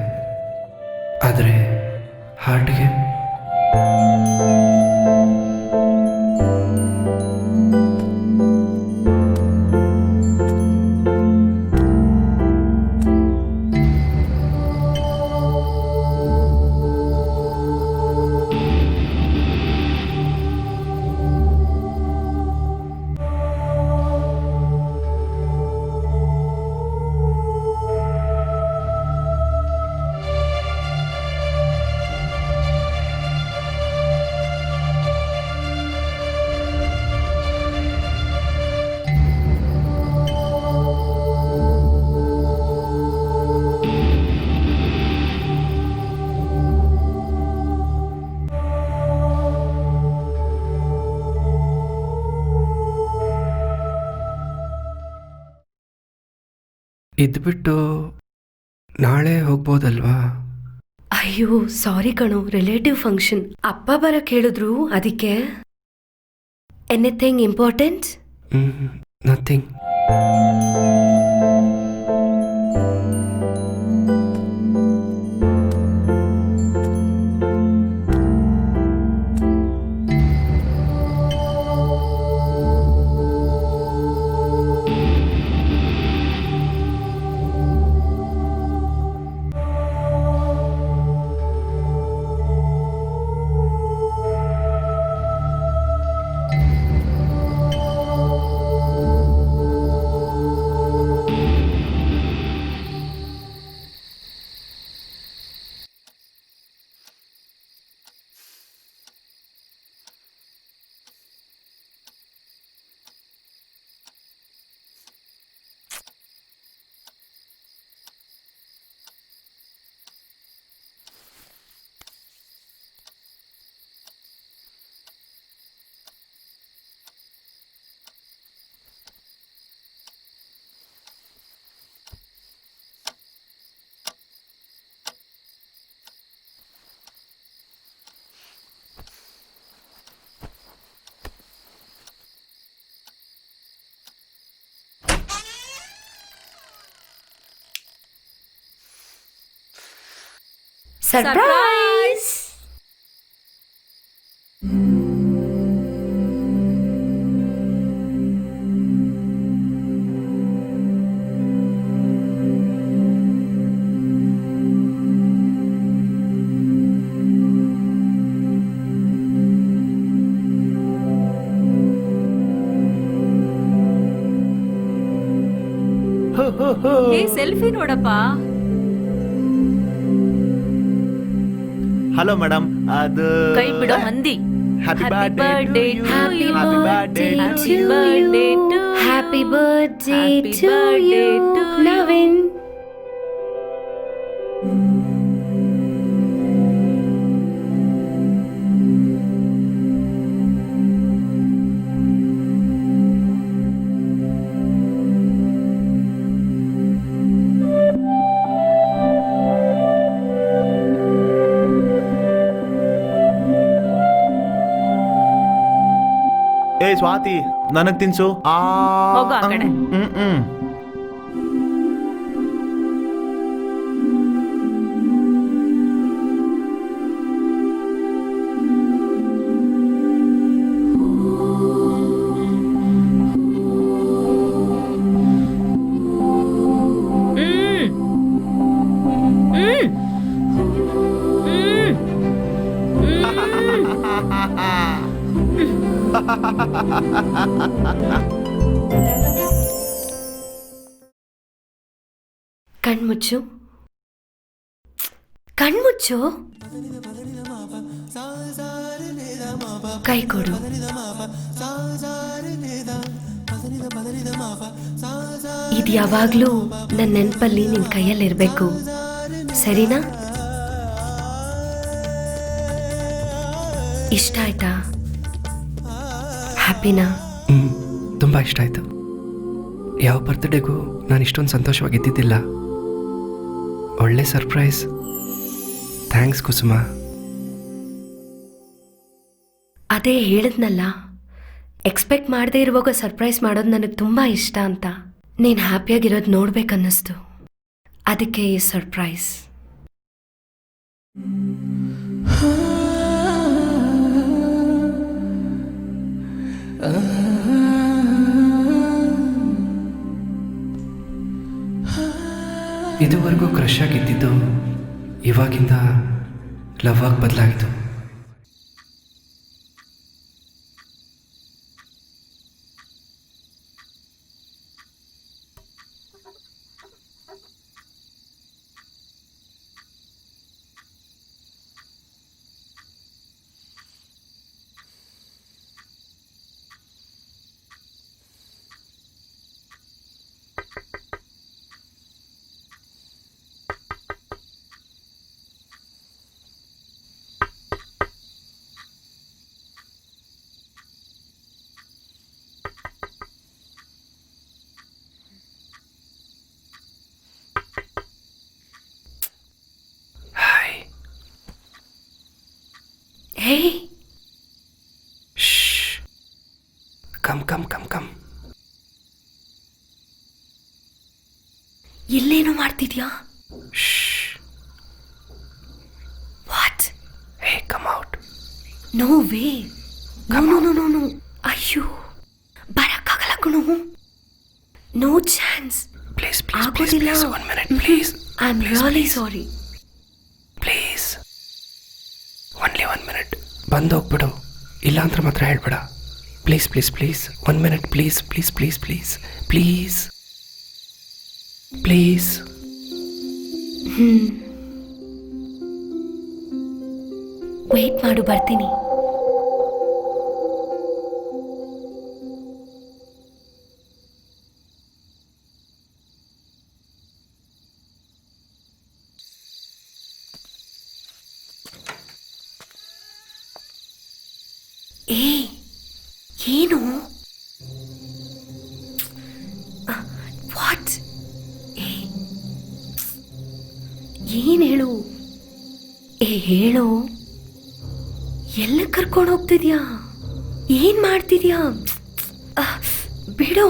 ಆದರೆ ಹಾರ್ಟ್ಗೆ ಇದ್ಬಿಟ್ಟು ನಾಳೆ ಹೋಗ್ಬೋದಲ್ವಾ? ಅಯ್ಯೋ ಸಾರಿ ಕಣೋ, ರಿಲೇಟಿವ್ ಫಂಕ್ಷನ್, ಅಪ್ಪ ಬರಕ್ ಹೇಳಿದ್ರು, ಅದಕ್ಕೆ. Anything important? ನಥಿಂಗ್. ಸರ್ಪ್ರೈಸ್! ಏ ಸೆಲ್ಫಿ ನೋಡಪ್ಪ. ಹಲೋ ಮೇಡಮ್, ಅದು ಕೈ ಬಿಡೋ ಮಂದಿ. Happy Happy birthday birthday to to you. you. Happy birthday Happy birthday to you. Happy birthday Happy to birthday you, to you. Navin. ಏ ಸ್ವಾತಿ, ನನಗ್ ತಿನ್ಸು. ಹೋಗು ಆ ಕಡೆ. ಕಣ್ಮುಚ್ಚು, ಕಣ್ಮುಚ್ಚು, ಕೈ ಕೊಡು. ಇದು ಯಾವಾಗ್ಲೂ ನನ್ನ ನೆನಪಲ್ಲಿ ನಿನ್ ಕೈಯಲ್ಲಿರ್ಬೇಕು, ಸರಿನಾ? ಇಷ್ಟ ಆಯ್ತಾ? ಹ್ಯಾಪಿನಾ? ತುಂಬ ಇಷ್ಟ ಆಯಿತು. ಯಾವ ಬರ್ತ್ಡೇಗೂ ನಾನು ಇಷ್ಟೊಂದು ಸಂತೋಷವಾಗಿದ್ದಿದ್ದಿಲ್ಲ. ಒಳ್ಳೆ ಸರ್ಪ್ರೈಸ್. ಥ್ಯಾಂಕ್ಸ್ ಕುಸುಮ. ಅದೇ ಹೇಳಿದ್ನಲ್ಲ, ಎಕ್ಸ್ಪೆಕ್ಟ್ ಮಾಡದೇ ಇರುವಾಗ ಸರ್ಪ್ರೈಸ್ ಮಾಡೋದು ನನಗೆ ತುಂಬ ಇಷ್ಟ ಅಂತ. ನೀನು ಹ್ಯಾಪಿಯಾಗಿರೋದು ನೋಡ್ಬೇಕನ್ನಿಸ್ತು, ಅದಕ್ಕೆ ಈ ಸರ್ಪ್ರೈಸ್. ಇದುವರೆಗೂ ಕ್ರಶ್ ಆಗಿದ್ದಿದ್ದು ಇವಾಗಿಂದ ಲವ್ ಆಗಿ ಬದಲಾಯಿತು. Hey, Shh. Come. ಇಲ್ಲೇನು ಮಾಡ್ತಿದ್ಯಾ? Shh. What? Hey, come out. No way. No. ಅಯ್ಯೋ, ಬರಕ್ಕಾಗಲ್ಲ ಕಣೋ. No chance. Please. ಆಗೋದಿಲ್ಲ. 1 minute, please. I am really sorry. Please, only 1 minute. ಬಂದೋಗ್ಬಿಡು, ಇಲ್ಲ ಅಂದ್ರೆ ಮಾತ್ರ ಹೇಳ್ಬೇಡ. Please 1 minute, please. ವೇಟ್ ಮಾಡು, ಬರ್ತೀನಿ. ಏನು? ವಾಟ್? ಏನ್ ಹೇಳು? ಹೇಳು. ಎಲ್ಲ ಕರ್ಕೊಂಡು ಹೋಗ್ತಿದ್ಯಾ? ಏನ್ ಮಾಡ್ತಿದ್ಯಾ? ಬಿಡು.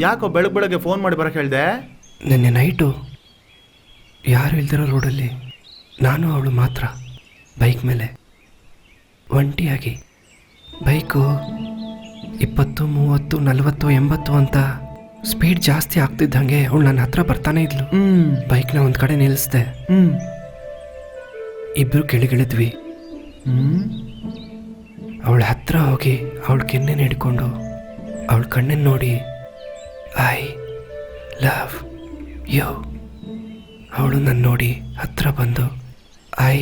ಯಾಕೋ ಬೆಳಗ್ಗೆ ಫೋನ್ ಮಾಡಿ ಬರಕ್ಕೆ ಹೇಳ್ದೆ? ನಿನ್ನೆ ನೈಟು ಯಾರು ಇಲ್ದಿರೋ ರೋಡಲ್ಲಿ ನಾನು ಅವಳು ಮಾತ್ರ ಬೈಕ್ ಮೇಲೆ ಒಂಟಿಯಾಗಿ. ಬೈಕು 20, 30, 40, 80 ಅಂತ ಸ್ಪೀಡ್ ಜಾಸ್ತಿ ಆಗ್ತಿದ್ದಂಗೆ ಅವಳು ನನ್ನ ಹತ್ರ ಬರ್ತಾನೆ ಇದ್ಲು. ಬೈಕ್ನ ಒಂದು ಕಡೆ ನಿಲ್ಲಿಸ್ದೆ. ಇಬ್ಬರು ಕೆಳಗಿಳಿದ್ವಿ. ಅವಳ ಹತ್ರ ಹೋಗಿ ಅವಳ ಕೆನ್ನೆನ ಹಿಡ್ಕೊಂಡು ಅವಳ ಕಣ್ಣನ್ನು ನೋಡಿ ಐ ಲವ್ ಯು. ಅವಳು ನನ್ನ ನೋಡಿ ಹತ್ರ ಬಂದು ಐ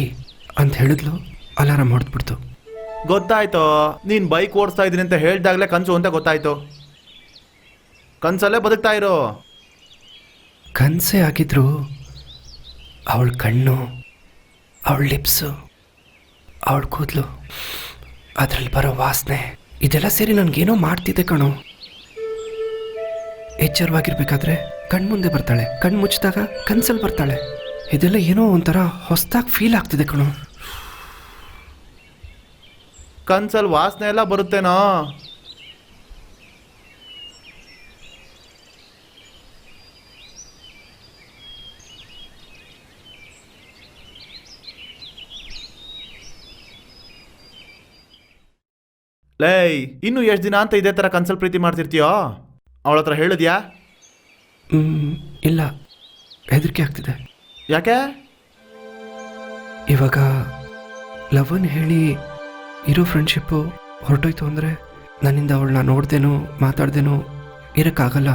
ಅಂತ ಹೇಳಿದ್ಲು. ಅಲಾರಾಮ್ ಹೊಡೆದ್ಬಿಡ್ತು. ಗೊತ್ತಾಯ್ತು, ನೀನ್ ಬೈಕ್ ಓಡಿಸ್ತಾ ಇದೀನಿ ಅಂತ ಹೇಳ್ದಾಗ್ಲೇ ಕನ್ಸು ಅಂತ ಗೊತ್ತಾಯ್ತು. ಕನ್ಸಲ್ಲೇ ಬದುಕ್ತಾ ಇರೋ. ಕನಸೇ ಆಗಿದ್ರು ಅವಳ ಕಣ್ಣು, ಅವಳ ಲಿಪ್ಸು, ಅವಳ ಕೂದಲು, ಅದರಲ್ಲಿ ಬರೋ ವಾಸನೆ ಇದೆಲ್ಲ ಸೇರಿ ನನಗೇನೋ ಮಾಡ್ತಿದ್ದೆ ಕಣೋ. ಎಚ್ಚರವಾಗಿರ್ಬೇಕಾದ್ರೆ ಕಣ್ಮುಂದೆ ಬರ್ತಾಳೆ, ಕಣ್ಣು ಮುಚ್ಚಿದಾಗ ಕನ್ಸಲ್ಲಿ ಬರ್ತಾಳೆ. ಇದೆಲ್ಲ ಏನೋ ಒಂಥರ ಹೊಸದಾಗಿ ಫೀಲ್ ಆಗ್ತಿದೆ ಕಣೋ. ಕನ್ಸಲ್ಲಿ ವಾಸನೆ ಎಲ್ಲ ಬರುತ್ತೇನೋ? ಲೇ, ಇನ್ನು ಎಷ್ಟು ದಿನ ಅಂತ ಇದೇ ಥರ ಕನ್ಸಲ್ ಪ್ರೀತಿ ಮಾಡ್ತಿರ್ತೀಯೋ? ಅವಳ ಹತ್ರ ಹೇಳಿದ್ಯಾ? ಇಲ್ಲ, ಹೆದರಿಕೆ ಆಗ್ತಿದೆ. ಯಾಕೆ? ಇವಾಗ ಲವನ್ ಹೇಳಿ ಇರೋ ಫ್ರೆಂಡ್ಶಿಪ್ಪು ಹೊರಟೋಯ್ತು ಅಂದರೆ ನನ್ನಿಂದ ಅವಳನ್ನ ನೋಡ್ದೇನೋ ಮಾತಾಡ್ದೇನೋ ಇರೋಕ್ಕಾಗಲ್ಲ.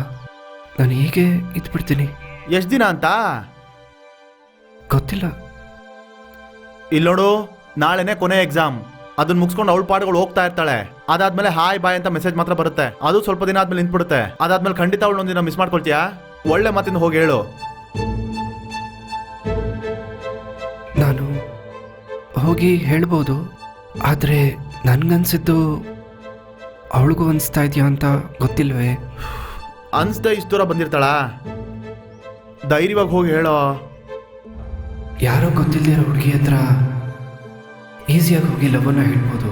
ನಾನು ಹೀಗೆ ಇದ್ಬಿಡ್ತೀನಿ. ಎಷ್ಟು ದಿನ ಅಂತ ಗೊತ್ತಿಲ್ಲ. ಇಲ್ಲಿ ನೋಡು, ನಾಳೆನೇ ಕೊನೆ ಎಕ್ಸಾಮ್. ಅದನ್ನ ಮುಗಿಸ್ಕೊಂಡು ಅವಳ ಪಾಠಗಳು ಹೋಗ್ತಾ ಇರ್ತಾಳೆ. ಅದಾದ್ಮೇಲೆ ಹಾಯ್ ಬಾಯ್ ಅಂತ ಮೆಸೇಜ್ ಮಾತ್ರ ಬರುತ್ತೆ. ಅದು ಸ್ವಲ್ಪ ದಿನ ಆದ್ಮೇಲೆ ನಿಂತ್ಬಿಡುತ್ತೆ. ಅದಾದ್ಮೇಲೆ ಖಂಡಿತ ಅವಳು ಒಂದಿನ ಮಿಸ್ ಮಾಡ್ಕೊಳ್ತೀಯಾ? ಒಳ್ಳೆ ಮಾತಿಂದ ಹೋಗಿ ಹೇಳು. ನಾನು ಹೋಗಿ ಹೇಳ್ಬೋದು, ಆದರೆ ನನಗನ್ಸಿದ್ದು ಅವಳಿಗೂ ಅನಿಸ್ತಾ ಇದೆಯಾ ಅಂತ ಗೊತ್ತಿಲ್ವೇ? ಅನ್ಸ್ದೆ ಇಷ್ಟು ದೂರ ಬಂದಿರ್ತಾಳ? ಧೈರ್ಯವಾಗಿ ಹೋಗಿ ಹೇಳೋ. ಯಾರೋ ಗೊತ್ತಿಲ್ಲದಿರೋ ಹುಡುಗಿ ಹತ್ರ ಈಸಿಯಾಗಿ ಹೋಗಿ ಲವನ್ನ ಹೇಳ್ಬೋದು,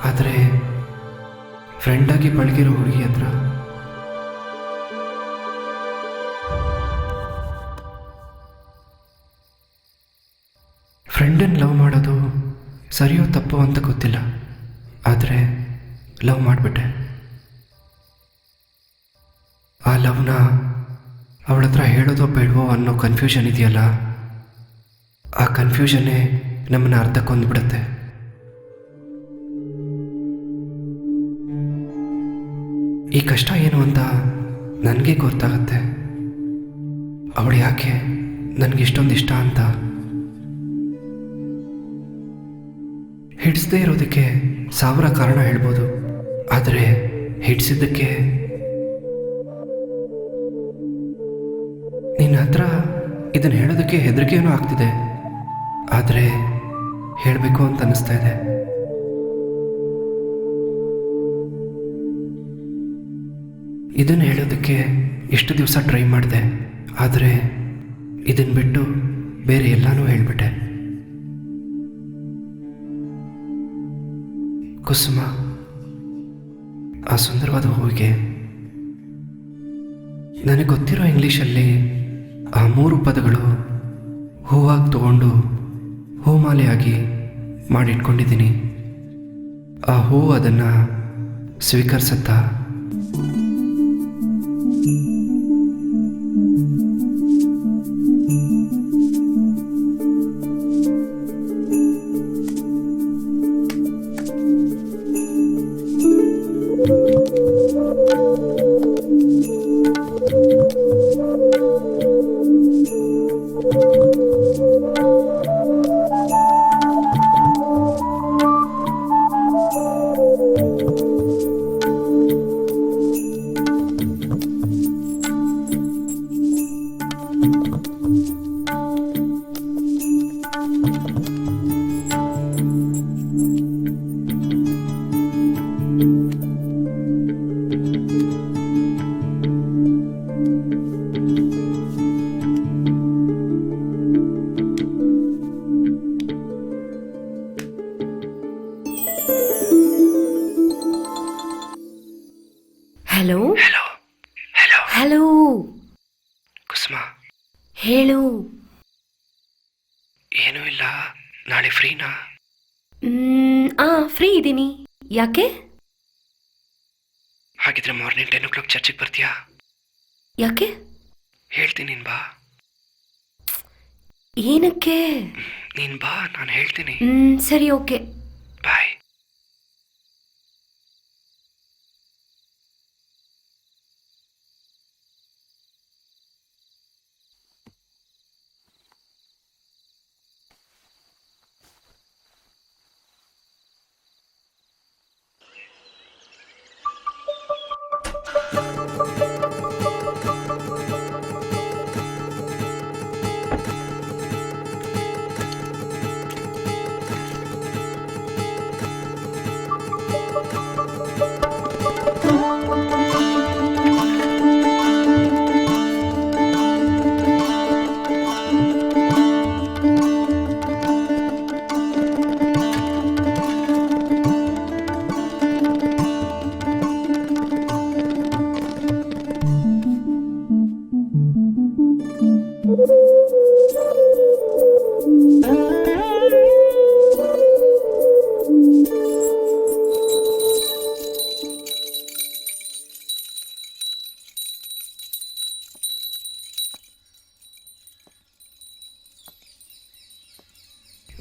ಆದರೆ ಫ್ರೆಂಡಾಗಿ ಪಳಗಿರೋ ಹುಡುಗಿ ಹತ್ರ ಫ್ರೆಂಡನ್ನು ಲವ್ ಮಾಡೋದು ಸರಿಯೋ ತಪ್ಪೋ ಅಂತ ಗೊತ್ತಿಲ್ಲ, ಆದರೆ ಲವ್ ಮಾಡಿಬಿಟ್ಟೆ. ಆ ಲವ್ನ ಅವಳ ಹತ್ರ ಹೇಳೋದೋ ಬೇಡವೋ ಅನ್ನೋ ಕನ್ಫ್ಯೂಷನ್ ಇದೆಯಲ್ಲ, ಆ ಕನ್ಫ್ಯೂಷನ್ನೇ ನಮ್ಮನ್ನು ಅರ್ಧಕ್ಕೊಂದ್ಬಿಡುತ್ತೆ. ಈ ಕಷ್ಟ ಏನು ಅಂತ ನನಗೆ ಗೊತ್ತಾಗತ್ತೆ. ಅವಳು ಯಾಕೆ ನನಗೆ ಇಷ್ಟೊಂದು ಇಷ್ಟ ಅಂತ. ಹಿಡಿಸದೇ ಇರೋದಕ್ಕೆ 1000 ಕಾರಣ ಹೇಳ್ಬೋದು, ಆದರೆ ಹಿಡಿಸಿದ್ದಕ್ಕೆ ನಿನ್ನ ಹತ್ರ ಇದನ್ನು ಹೇಳೋದಕ್ಕೆ ಹೆದರಿಕೆನೂ ಆಗ್ತಿದೆ, ಆದರೆ ಹೇಳಬೇಕು ಅಂತ ಅನ್ನಿಸ್ತಾ ಇದೆ. ಇದನ್ನು ಹೇಳೋದಕ್ಕೆ ಎಷ್ಟು ದಿವಸ ಟ್ರೈ ಮಾಡಿದೆ, ಆದರೆ ಇದನ್ನು ಬಿಟ್ಟು ಬೇರೆ ಎಲ್ಲನೂ ಹೇಳಿಬಿಟ್ಟೆ. ಕುಸುಮ, ಆ ಸುಂದರವಾದ ಹೂವಿಗೆ ನನಗೆ ಗೊತ್ತಿರೋ ಇಂಗ್ಲೀಷಲ್ಲಿ ಆ 3 ಪದಗಳು ಹೂವಾಗಿ ತಗೊಂಡು ಹೂಮಾಲೆಯಾಗಿ ಮಾಡಿಟ್ಕೊಂಡಿದ್ದೀನಿ. ಆ ಹೂವು ಅದನ್ನು ಸ್ವೀಕರಿಸುತ್ತಾ? ಇದ್ದೀನಿ. ಯಾಕೆ? ಹಾಗಿದ್ರೆ ಮಾರ್ನಿಂಗ್ 10 o'clock ಚರ್ಚಿಗೆ ಬರ್ತೀಯಾ? ಯಾಕೆ? ಹೇಳ್ತೀನಿ, ನೀನು ಬಾ. ಏನಕ್ಕೆ? ನೀನು ಬಾ, ನಾನು ಹೇಳ್ತೀನಿ. ಸರಿ, ಓಕೆ, ಬಾಯ್.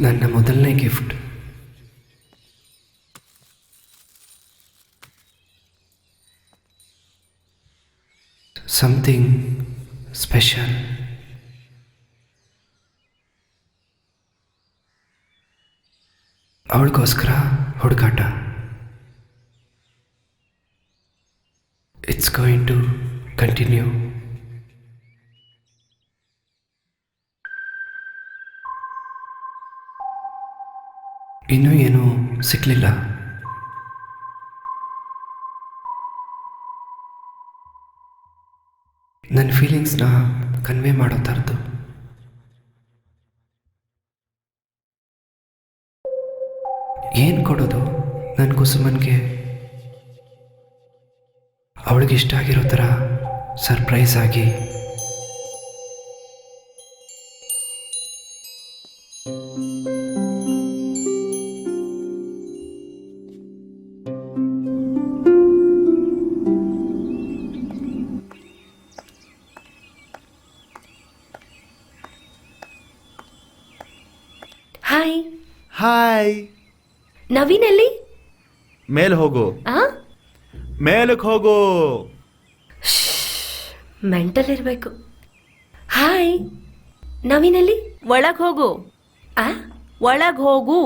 ನನ್ನ ಮೊದಲನೇ ಗಿಫ್ಟ್. Something special. ಅವಳಿಗೋಸ್ಕರ ಹುಡುಕಾಟ. It's going to continue. ಇನ್ನೂ ಏನೂ ಸಿಕ್ಕಲಿಲ್ಲ. ನನ್ನ ಫೀಲಿಂಗ್ಸ್ನ ಕನ್ವೆ ಮಾಡೋ ಥರದ್ದು. ಏನು ಕೊಡೋದು ನನ್ನ ಕುಸುಮನ್ಗೆ? ಅವಳಿಗಿಷ್ಟ ಆಗಿರೋ ಥರ ಸರ್ಪ್ರೈಸ್ ಆಗಿ. ಹಾಯ್. ಹಾಯ್. ನವೀನಲ್ಲಿ? ಮೇಲೆ ಹೋಗು. ಮೇಲಕ್ಕೆ ಹೋಗು. ಮೆಂಟಲ್ ಇರಬೇಕು. ಹಾಯ್. ನವೀನಲ್ಲಿ? ಒಳಗ್ ಹೋಗು. ಆ ಒಳಗ್ ಹೋಗು.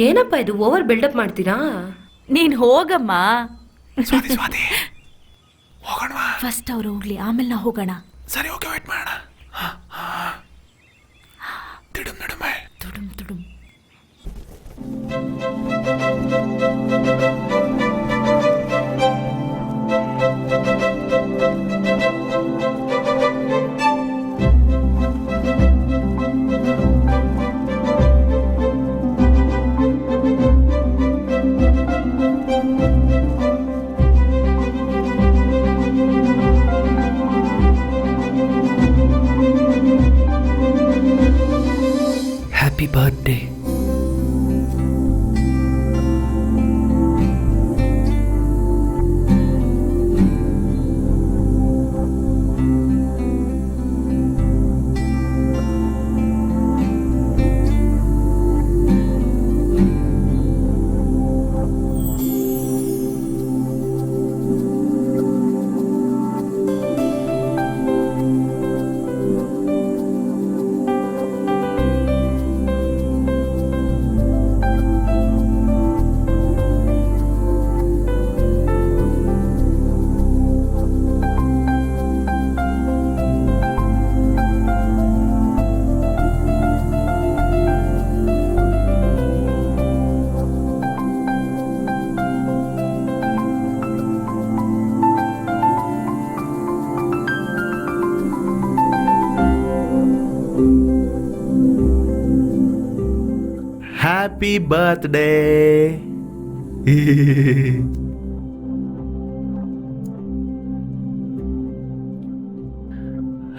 ಏನಪ್ಪ ಇದು, ಓವರ್ ಬಿಲ್ಡಪ್ ಮಾಡ್ತೀರಾ? ನೀನ್ ಹೋಗಮ್ಮ. ಹೋಗೋಣ. ಫಸ್ಟ್ ಅವ್ರು ಹೋಗ್ಲಿ, ಆಮೇಲೆ ನಾವು ಹೋಗೋಣ. ಸರಿ, ಓಕೆ, ವೇಟ್ ಮಾಡೋಣ. ತಿಡುಮ್ ನಡುಮೆ. ತುಡುಮ್ ತುಡುಮ್. Happy birthday. Happy birthday.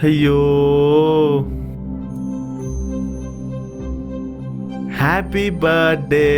ಅಯ್ಯೋ, ಹ್ಯಾಪಿ ಬರ್ತ್ಡೇ.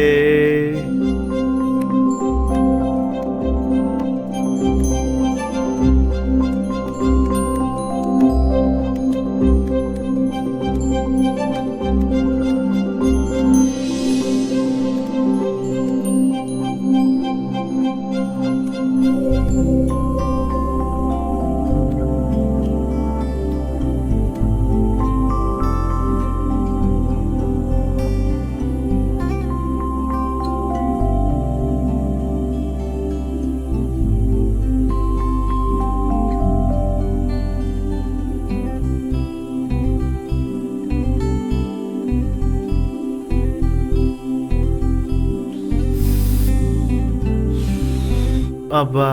ಅಬ್ಬಾ,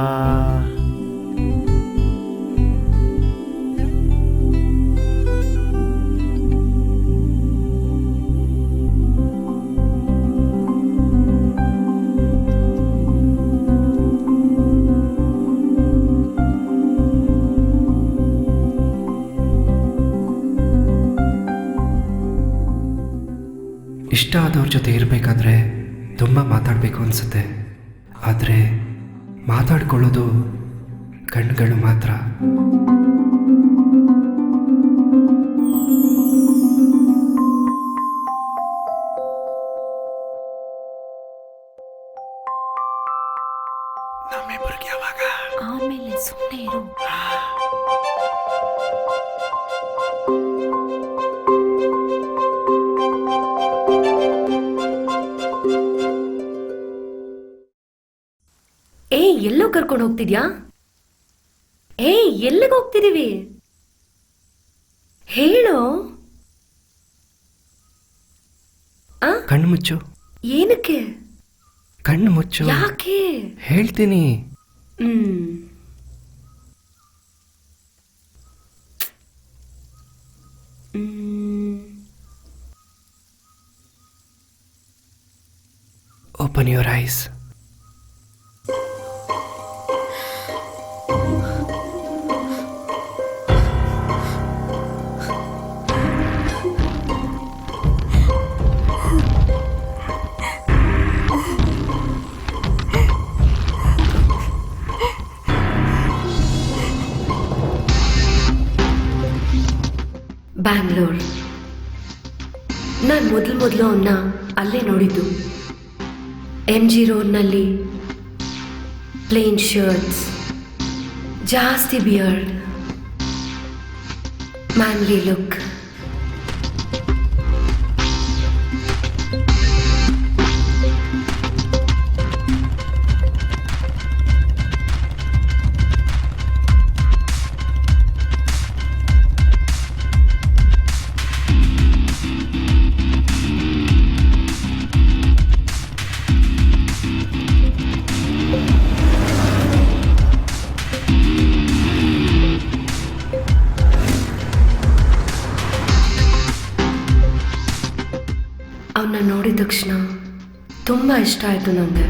ಇಷ್ಟ ಆದವ್ರ ಜೊತೆ ಇರಬೇಕಂದ್ರೆ ತುಂಬ ಮಾತಾಡಬೇಕು ಅನಿಸುತ್ತೆ. ಆದರೆ ಮಾತಾಡ್ಕೊಳ್ಳೋದು ಕಣ್ಗಳು ಮಾತ್ರ. ಆಮೇಲೆ ಸುಮ್ಮನೆ ಇರು. ಎಲ್ಲೋ ಕರ್ಕೊಂಡು ಹೋಗ್ತಿದ್ಯಾ? ಎಲ್ಲಿಗೆ ಹೋಗ್ತಿದೀವಿ ಹೇಳು. ಕಣ್ಣು ಮುಚ್ಚು. ಏನಕ್ಕೆ? ಕಣ್ಣು ಮುಚ್ಚು. ಯಾಕೆ? ಹೇಳ್ತೀನಿ. Open your eyes. ಬ್ಯಾಂಗ್ಳೂರ್. ನಾನು ಮೊದಲು ಅವನ್ನ ಅಲ್ಲೇ ನೋಡಿದ್ದು. MG ರೋಡ್ನಲ್ಲಿ ಪ್ಲೇನ್ ಶರ್ಟ್ಸ್, ಜಾಸ್ತಿ ಬಿಯರ್ಡ್, ಮ್ಯಾನ್ಲಿ ಲುಕ್. ಅವನ್ನ ನೋಡಿದ ತಕ್ಷಣ ತುಂಬ ಇಷ್ಟ ಆಯಿತು ನನಗೆ.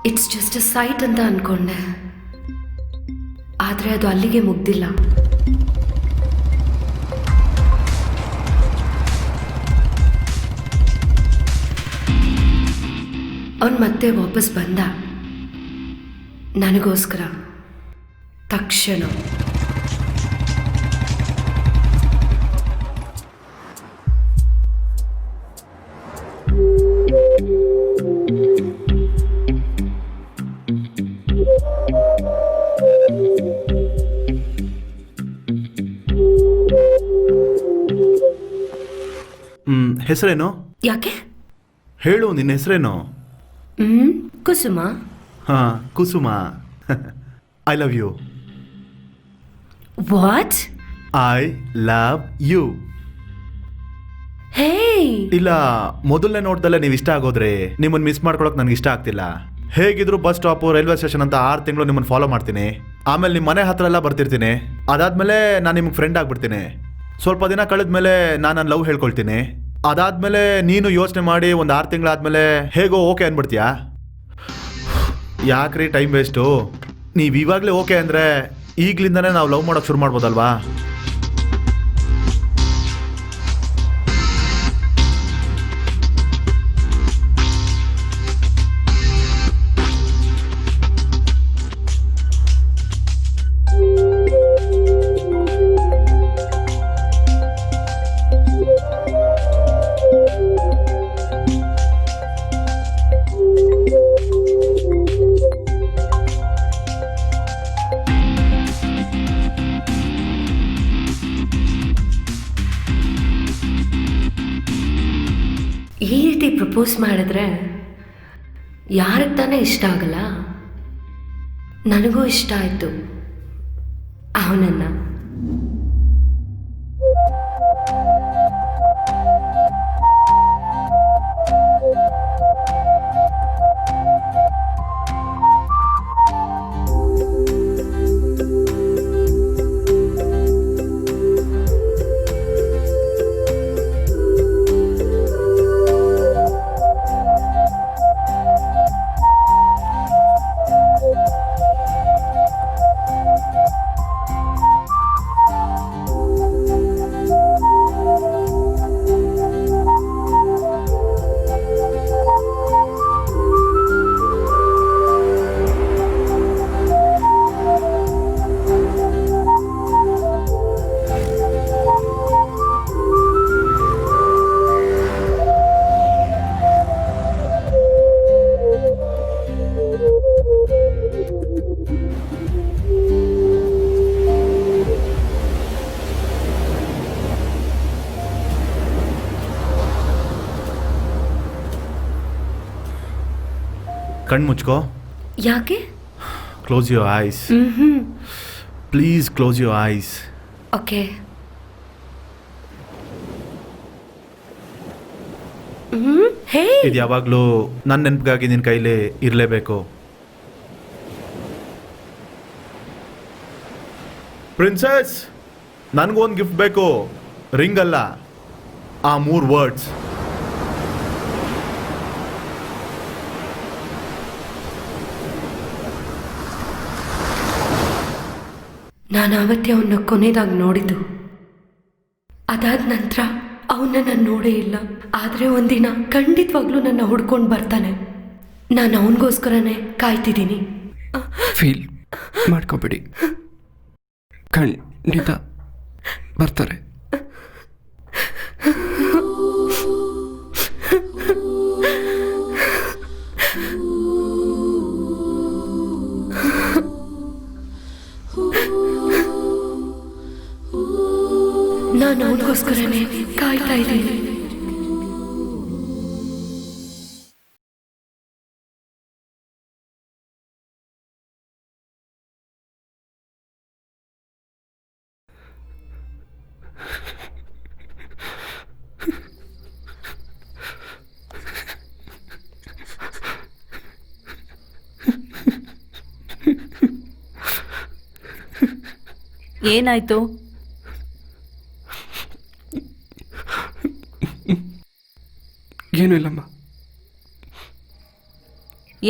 ಇಟ್ಸ್ ಜಸ್ಟ್ ಅ ಸೈಟ್ ಅಂತ ಅನ್ಕೊಂಡೆ, ಆದರೆ ಅದು ಅಲ್ಲಿಗೆ ಮುಗ್ದಿಲ್ಲ. ಅವನು ಮತ್ತೆ ವಾಪಸ್ ಬಂದ ನನಗೋಸ್ಕರ ತಕ್ಷಣ. ಹೆಸರೇನು? ಯಾಕೆ? ಹೇಳು, ನಿನ್ನ ಹೆಸರೇನು? ಕುಸುಮ. ಹಾ, Kusuma. I love you. What? I love you. Hey, ಇಲ್ಲ, ಮೊದಲನೇ ನೋಡ್ದಲ್ಲೇ ನೀವು ಇಷ್ಟ ಆಗೋದ್ರೆ ನಿಮ್ಮನ್ನು ಮಿಸ್ ಮಾಡ್ಕೊಳಕ್ ನನಗೆ ಇಷ್ಟ ಆಗ್ತಿಲ್ಲ. ಹೇಗಿದ್ರು ಬಸ್ ಸ್ಟಾಪು, ರೈಲ್ವೆ ಸ್ಟೇಷನ್ ಅಂತ 6 ತಿಂಗಳು ನಿಮ್ಮನ್ನು ಫಾಲೋ ಮಾಡ್ತೀನಿ. ಆಮೇಲೆ ನಿಮ್ಮ ಮನೆ ಹತ್ರ ಎಲ್ಲ ಬರ್ತಿರ್ತೀನಿ. ಅದಾದ್ಮೇಲೆ ನಾನು ನಿಮ್ಗೆ ಫ್ರೆಂಡ್ ಆಗ್ಬಿಡ್ತೀನಿ. ಸ್ವಲ್ಪ ದಿನ ಕಳೆದ್ಮೇಲೆ ನಾನು ನನ್ನ ಲವ್ ಹೇಳ್ಕೊಳ್ತೀನಿ. ಅದಾದ್ಮೇಲೆ ನೀನು ಯೋಚನೆ ಮಾಡಿ ಒಂದು 6 ತಿಂಗಳಾದ್ಮೇಲೆ ಹೇಗೋ ಓಕೆ ಅಂದ್ಬಿಡ್ತೀಯಾ? ಯಾಕ್ರಿ ಟೈಮ್ ವೇಸ್ಟು? ನೀವು ಇವಾಗಲೇ ಓಕೆ ಅಂದರೆ ಈಗಲಿಂದನೇ ನಾವು ಲವ್ ಮಾಡೋಕೆ ಶುರು ಮಾಡ್ಬೋದಲ್ವಾ? ಪ್ರಪೋಸ್ ಮಾಡಿದ್ರೆ ಯಾರಿಗೆ ತಾನೇ ಇಷ್ಟ ಆಗಲ್ಲ? ನನಗೂ ಇಷ್ಟ ಆಯಿತು ಅವನನ್ನು. ಕಣ್ಣು ಮುಚ್ಕೋ. ಯಾಕೆ? Close your eyes. Please close your eyes. Okay. Hey, ಇದು ಯಾವಾಗಲೂ ನನ್ನ ನೆನಪಿಗಾಗಿ ನಿನ್ನ ಕೈಲಿ ಇರಲೇಬೇಕು. ಪ್ರಿನ್ಸೆಸ್, ನನಗೊಂದು ಗಿಫ್ಟ್ ಬೇಕು. ರಿಂಗ್ ಅಲ್ಲ, ಆ 3 ವರ್ಡ್ಸ್. ನಾನು ಆವತ್ತೇ ಅವನ್ನ ಕೊನೆಯದಾಗಿ ನೋಡಿದ್ದು. ಅದಾದ ನಂತರ ಅವನ್ನ ನಾನು ನೋಡೇ ಇಲ್ಲ. ಆದರೆ ಒಂದಿನ ಖಂಡಿತವಾಗ್ಲೂ ನನ್ನ ಹುಡ್ಕೊಂಡು ಬರ್ತಾನೆ. ನಾನು ಅವನಿಗೋಸ್ಕರನೇ ಕಾಯ್ತಿದ್ದೀನಿ. ಫೀಲ್ ಮಾಡ್ಕೋಬೇಡಿ, ಖಂಡಿತ ಬರ್ತಾರೆ. ನಾನು ಅವನಿಗೋಸ್ಕರನೇ ಕಾಯ್ತಾ ಇದ್ದೀನಿ. ಏನಾಯ್ತು? ಏನೂ ಇಲ್ಲಮ್ಮ.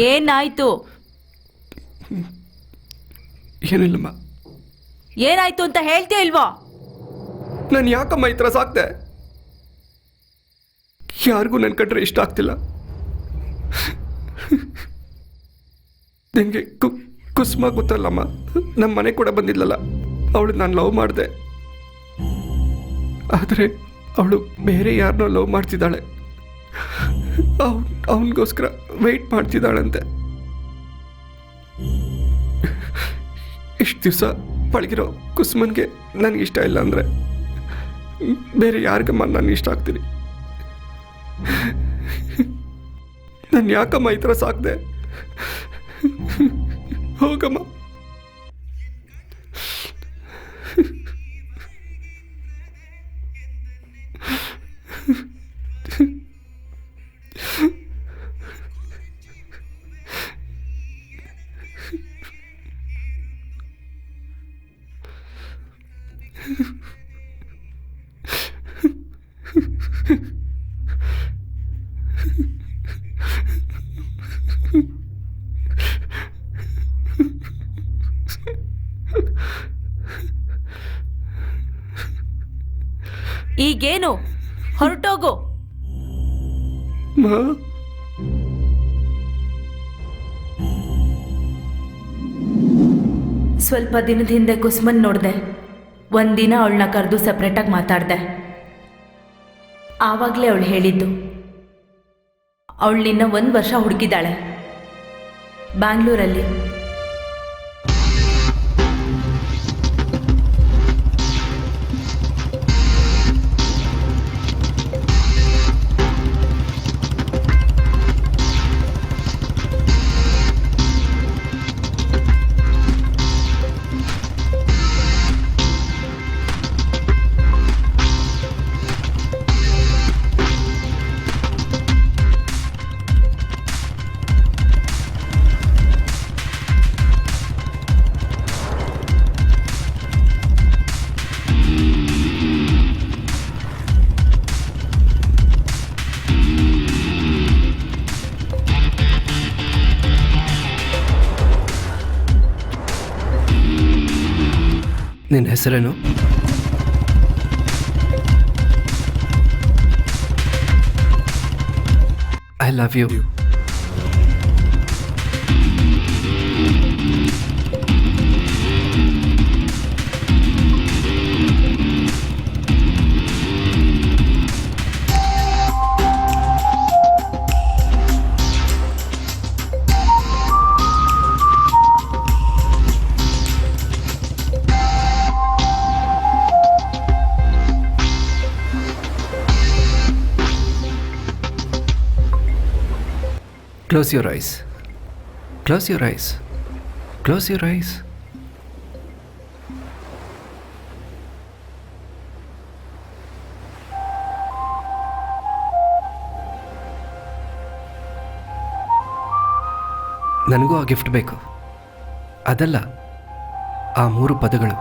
ಏನಾಯ್ತು? ಏನಿಲ್ಲಮ್ಮ. ಏನಾಯ್ತು ಅಂತ ಹೇಳ್ತೀಯ ಇಲ್ವಾ? ನಾನು ಯಾಕಮ್ಮ ಈ ಥರ ಸಾಕ್ತೆ? ಯಾರಿಗೂ ನನ್ನ ಕಂಡ್ರೆ ಇಷ್ಟ ಆಗ್ತಿಲ್ಲ. ನನಗೆ ಕುಸುಮ ಗೊತ್ತಲ್ಲಮ್ಮ, ನಮ್ಮ ಮನೆ ಕೂಡ ಬಂದಿಲ್ಲಲ್ಲ. ಅವಳು ನಾನು ಲವ್ ಮಾಡಿದೆ, ಆದರೆ ಅವಳು ಬೇರೆ ಯಾರನ್ನೋ ಲವ್ ಮಾಡ್ತಿದ್ದಾಳೆ. ಅವನಿಗೋಸ್ಕರ ವೆಯ್ಟ್ ಮಾಡ್ತಿದ್ದಾಳಂತೆ. ಇಷ್ಟು ದಿವಸ ಪಳಗಿರೋ ಕುಸುಮನ್ಗೆ ನನಗಿಷ್ಟ ಇಲ್ಲ ಅಂದರೆ ಬೇರೆ ಯಾರಿಗಮ್ಮ ನಾನು ಇಷ್ಟ ಆಗ್ತೀನಿ? ನಾನು ಯಾಕಮ್ಮ ಈ ಥರ ಸಾಕ್ದೆ? ಹೋಗಮ್ಮ. ಈಗೇನು? ಹೊರಟೋಗು. ಸ್ವಲ್ಪ ದಿನದ ಹಿಂದೆ ಕುಸುಮನ್ ನೋಡಿದೆ. ಒಂದಿನ ಅವಳನ್ನ ಕರೆದು ಸಪ್ರೇಟಾಗಿ ಮಾತಾಡಿದೆ. ಆವಾಗಲೇ ಅವಳು ಹೇಳಿದ್ದು ಅವಳನ್ನ 1 ವರ್ಷ ಹುಡುಕಿದ್ದಾಳೆ ಬ್ಯಾಂಗ್ಳೂರಲ್ಲಿ. ನಿನ್ನ ಹೆಸರೇನು? I love you. Close your eyes. Close your eyes. Close your eyes. ನನಗೂ ಆ ಗಿಫ್ಟ್ ಬೇಕು. ಅದಲ್ಲ, ಆ 3 ಪದಗಳು.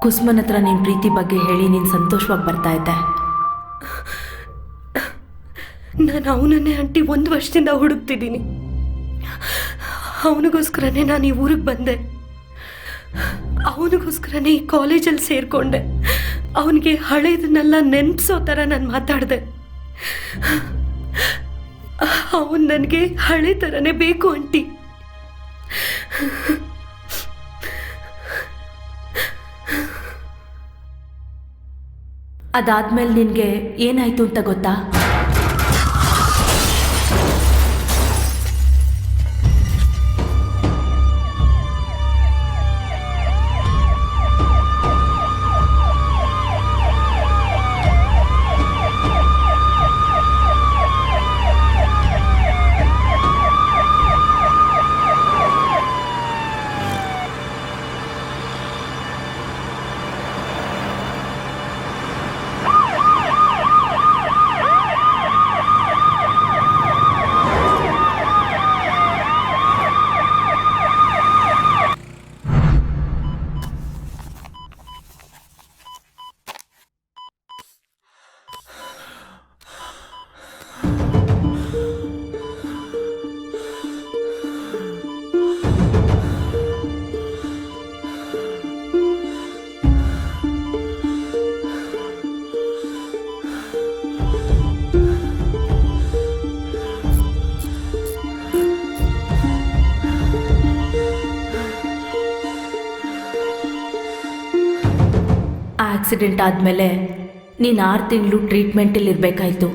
ಕುಸುಮನ ಹತ್ರ ನಿನ್ನ ಪ್ರೀತಿ ಬಗ್ಗೆ ಹೇಳಿ ನೀನು ಸಂತೋಷವಾಗಿ ಬರ್ತಾ ಇದ್ದೆ. ನಾನು ಅವನನ್ನೇ ಆಂಟಿ 1 ವರ್ಷದಿಂದ ಹುಡುಕ್ತಿದ್ದೀನಿ. ಅವನಿಗೋಸ್ಕರನೇ ನಾನು ಈ ಊರಿಗೆ ಬಂದೆ. ಅವನಿಗೋಸ್ಕರನೇ ಈ ಕಾಲೇಜಲ್ಲಿ ಸೇರಿಕೊಂಡೆ. ಅವನಿಗೆ ಹಳೇದನ್ನೆಲ್ಲ ನೆನೆಸೋ ಥರ ನಾನು ಮಾತಾಡಿದೆ. ಅವನು ನನಗೆ ಹಳೆ ಥರನೇ ಬೇಕು ಆಂಟಿ. ಅದಾದ್ಮೇಲೆ ನಿನಗೆ ಏನಾಯಿತು ಅಂತ ಗೊತ್ತಾ? ಆಕ್ಸಿಡೆಂಟ್ ಆದಮೇಲೆ ನೀನು 6 ತಿಂಗಳು ಟ್ರೀಟ್ಮೆಂಟಲ್ಲಿ ಇರಬೇಕಾಯ್ತು.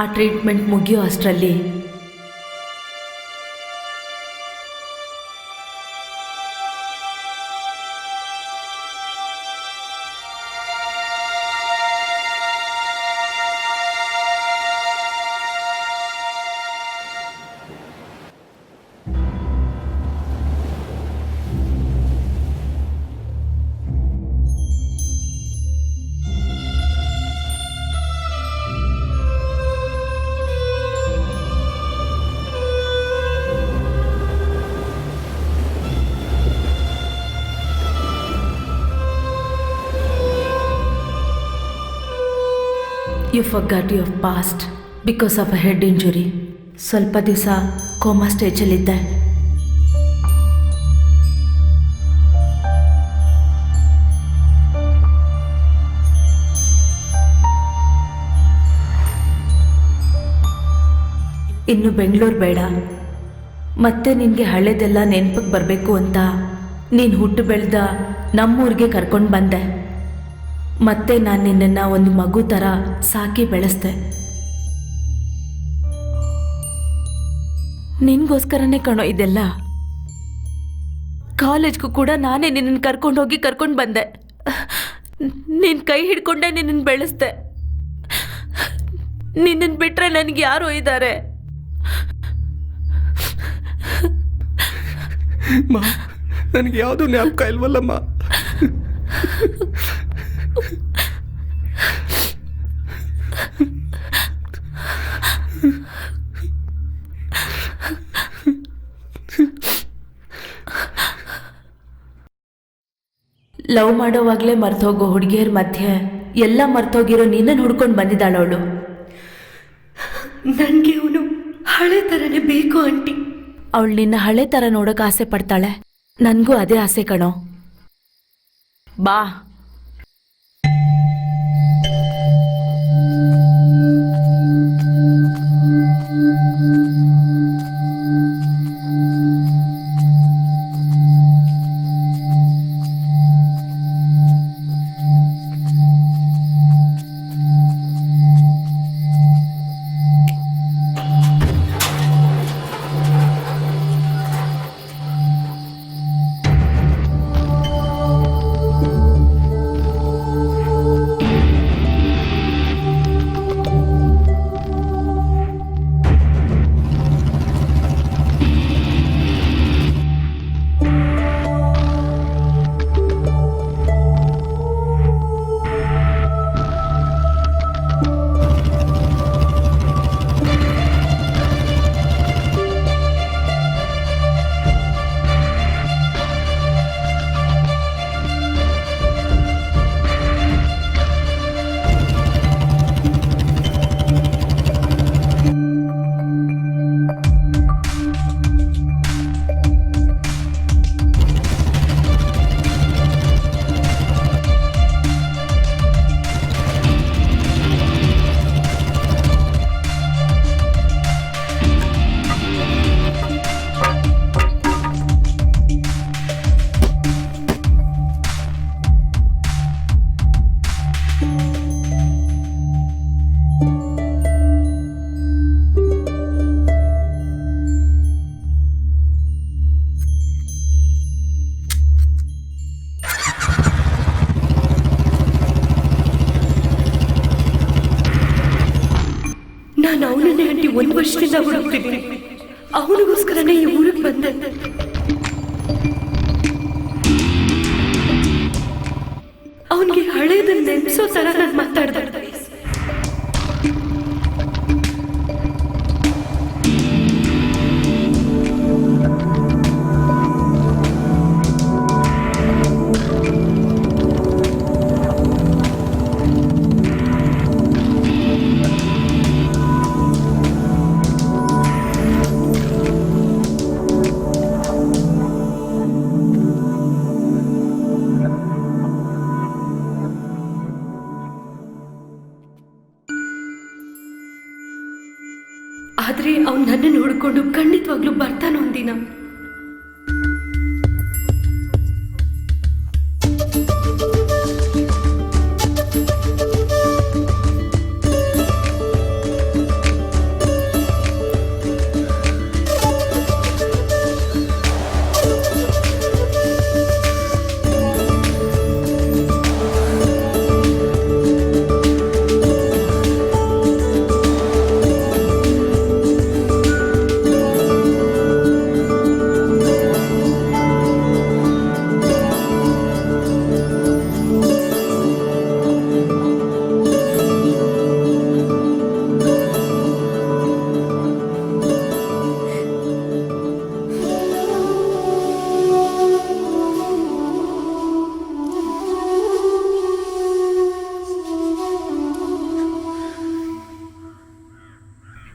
ಆ ಟ್ರೀಟ್ಮೆಂಟ್ ಮುಗಿಯೋ ಅಷ್ಟರಲ್ಲಿ You forgot your past because of a head injury. ಸ್ವಲ್ಪ ದಿವಸ ಕೋಮಾ ಸ್ಟೇಜಲ್ಲಿದ್ದೆ. ಇನ್ನು ಬೆಂಗಳೂರು ಬೇಡ. ಮತ್ತೆ ನಿನಗೆ ಹಳೆದೆಲ್ಲ ನೆನಪಿಗೆ ಬರಬೇಕು ಅಂತ ನೀನು ಹುಟ್ಟು ಬೆಳೆದ ನಮ್ಮೂರಿಗೆ ಕರ್ಕೊಂಡು ಬಂದೆ. ಮತ್ತೆ ನಾನು ನಿನ್ನನ್ನು ಒಂದು ಮಗು ಥರ ಸಾಕಿ ಬೆಳೆಸ್ದೆ. ನಿನಗೋಸ್ಕರನೇ ಕಣೋ ಇದೆಲ್ಲ. ಕಾಲೇಜ್ಗೂ ಕೂಡ ನಾನೇ ನಿನ್ನನ್ನು ಕರ್ಕೊಂಡು ಬಂದೆ. ನಿನ್ನ ಕೈ ಹಿಡ್ಕೊಂಡೆ ನಿನ್ನನ್ನು ಬೆಳೆಸ್ದೆ. ನಿನ್ನನ್ನು ಬಿಟ್ಟರೆ ನನಗೆ ಯಾರು ಇದ್ದಾರೆ? ನನಗೆ ಯಾವುದೂ ಜ್ಞಾಪಕ ಇಲ್ವಲ್ಲಮ್ಮ. ಲವ್ ಮಾಡೋವಾಗಲೇ ಮರ್ತೋಗೋ ಹುಡುಗಿಯರ ಮಧ್ಯೆ ಎಲ್ಲ ಮರ್ತೋಗಿರೋ ನಿನ್ನನ್ನು ಹುಡ್ಕೊಂಡು ಬಂದಿದ್ದಾಳವಳು. ನನಗೆ ಅವನು ಹಳೆ ಥರನೇ ಬೇಕು ಆಂಟಿ. ಅವಳು ನಿನ್ನ ಹಳೆ ಥರ ನೋಡೋಕೆ ಆಸೆ ಪಡ್ತಾಳೆ. ನನಗೂ ಅದೇ ಆಸೆ ಕಣೋ. ಬಾ. ನಾನು ಅವನನ್ನೇ ಆಂಟಿ 1 ವರ್ಷದಿಂದ ಹುಡುಕ್ತಿದ್ದೀನಿ. ಅವನಿಗೋಸ್ಕರನೇ ಈ ಊರಿಗೆ ಬಂದೆ. ಅವನಿಗೆ ಹಳೇದನ್ನ ನೆನೆಸೋ ಥರ ನಾನು ಮಾತಾಡ್ದೆ. ಆದ್ರೆ ಅವ್ನು ನನ್ನನ್ನು ಹುಡ್ಕೊಂಡು ಖಂಡಿತವಾಗ್ಲೂ ಬರ್ತಾನ ಒಂದಿನ.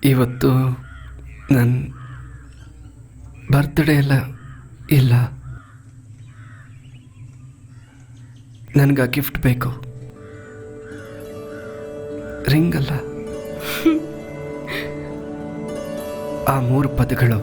ಇವತ್ತು ನನ್ನ ಬರ್ತ್ಡೇ ಎಲ್ಲ ಇಲ್ಲ. ನನಗೆ ಆ ಗಿಫ್ಟ್ ಬೇಕು. ರಿಂಗ್ ಅಲ್ಲ, ಆ 3 ಪದಗಳು